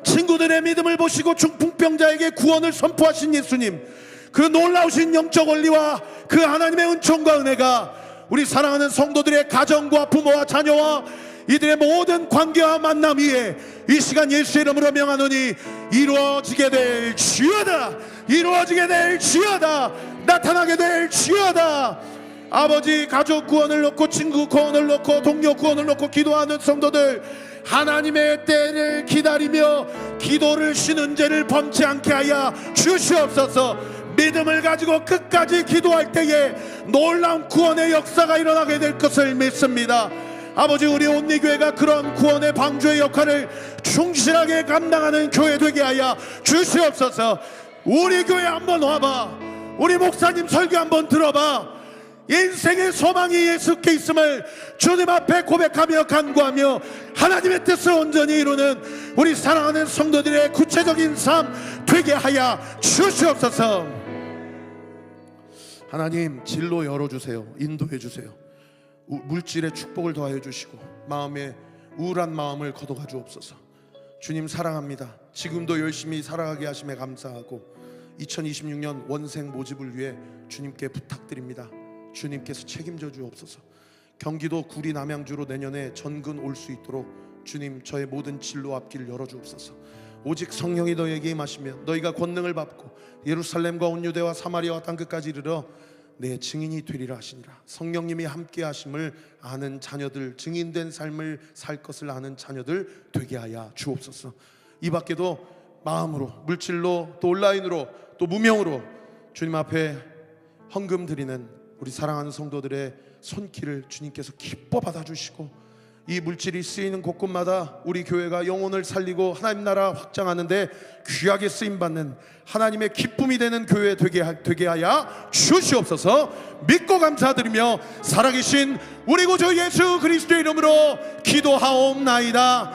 친구들의 믿음을 보시고 중풍병자에게 구원을 선포하신 예수님, 그 놀라우신 영적 원리와 그 하나님의 은총과 은혜가 우리 사랑하는 성도들의 가정과 부모와 자녀와 이들의 모든 관계와 만남 위에 이 시간 예수의 이름으로 명하노니 이루어지게 될 주여다. 이루어지게 될 주여다. 나타나게 될 주여다. 아버지 가족 구원을 놓고 친구 구원을 놓고 동료 구원을 놓고 기도하는 성도들 하나님의 때를 기다리며 기도를 쉬는 죄를 범치 않게 하여 주시옵소서. 믿음을 가지고 끝까지 기도할 때에 놀라운 구원의 역사가 일어나게 될 것을 믿습니다. 아버지 우리 온리교회가 그런 구원의 방주의 역할을 충실하게 감당하는 교회 되게 하여 주시옵소서. 우리 교회 한번 와봐. 우리 목사님 설교 한번 들어봐. 인생의 소망이 예수께 있음을 주님 앞에 고백하며 간구하며 하나님의 뜻을 온전히 이루는 우리 사랑하는 성도들의 구체적인 삶 되게 하여 주시옵소서. 하나님 진로 열어주세요. 인도해 주세요. 물질의 축복을 더하여 주시고 마음에 우울한 마음을 걷어가 주옵소서. 주님 사랑합니다. 지금도 열심히 살아가게 하심에 감사하고 2026년 원생 모집을 위해 주님께 부탁드립니다. 주님께서 책임져 주옵소서. 경기도 구리 남양주로 내년에 전근 올 수 있도록 주님 저의 모든 진로 앞길 열어 주옵소서. 오직 성령이 너에게 임하시면 너희가 권능을 받고 예루살렘과 온 유대와 사마리아와 땅끝까지 이르러 내 증인이 되리라 하시니라. 성령님이 함께 하심을 아는 자녀들, 증인된 삶을 살 것을 아는 자녀들 되게 하여 주옵소서. 이 밖에도 마음으로 물질로 또 온라인으로 또 무명으로 주님 앞에 헌금 드리는 우리 사랑하는 성도들의 손길을 주님께서 기뻐 받아주시고 이 물질이 쓰이는 곳곳마다 우리 교회가 영혼을 살리고 하나님 나라 확장하는데 귀하게 쓰임받는 하나님의 기쁨이 되는 교회 되게 하여 주시옵소서. 믿고 감사드리며 살아계신 우리 구주 예수 그리스도의 이름으로 기도하옵나이다.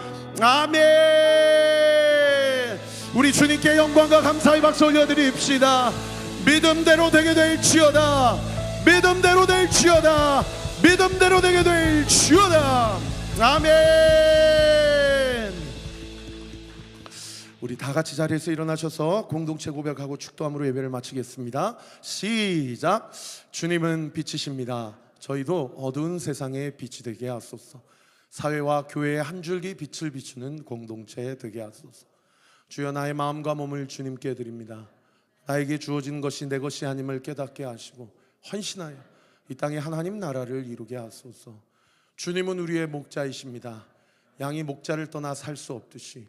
아멘. 우리 주님께 영광과 감사의 박수 올려드립시다. 믿음대로 되게 될지어다. 믿음대로 될지어다. 믿음대로 되게 될지어다. 아멘. 우리 다 같이 자리에서 일어나셔서 공동체 고백하고 축도함으로 예배를 마치겠습니다. 시작. 주님은 빛이십니다. 저희도 어두운 세상에 빛이 되게 하소서. 사회와 교회의 한 줄기 빛을 비추는 공동체 되게 하소서. 주여 나의 마음과 몸을 주님께 드립니다. 나에게 주어진 것이 내 것이 아님을 깨닫게 하시고 헌신하여 이 땅에 하나님 나라를 이루게 하소서. 주님은 우리의 목자이십니다. 양이 목자를 떠나 살 수 없듯이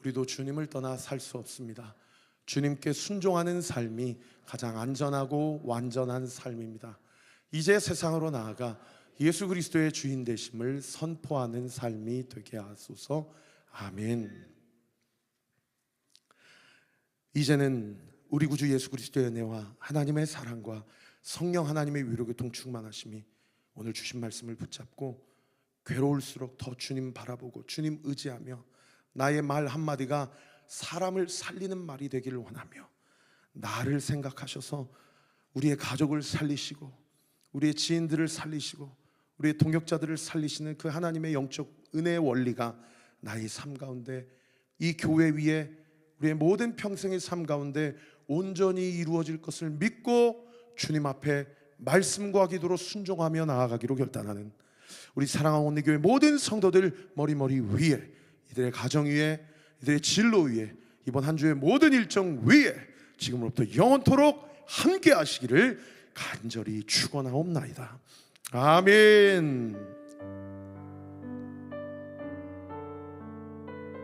우리도 주님을 떠나 살 수 없습니다. 주님께 순종하는 삶이 가장 안전하고 완전한 삶입니다. 이제 세상으로 나아가 예수 그리스도의 주인 되심을 선포하는 삶이 되게 하소서. 아멘. 이제는 우리 구주 예수 그리스도의 은혜와 하나님의 사랑과 성령 하나님의 위로교통 충만하심이 오늘 주신 말씀을 붙잡고 괴로울수록 더 주님 바라보고 주님 의지하며 나의 말 한마디가 사람을 살리는 말이 되기를 원하며 나를 생각하셔서 우리의 가족을 살리시고 우리의 지인들을 살리시고 우리의 동역자들을 살리시는 그 하나님의 영적 은혜의 원리가 나의 삶 가운데 이 교회 위에 우리의 모든 평생의 삶 가운데 온전히 이루어질 것을 믿고 주님 앞에 말씀과 기도로 순종하며 나아가기로 결단하는 우리 사랑하는 온리교회 모든 성도들 머리 위에 이들의 가정 위에 이들의 진로 위에 이번 한 주의 모든 일정 위에 지금으로부터 영원토록 함께 하시기를 간절히 축원하옵나이다. 아멘.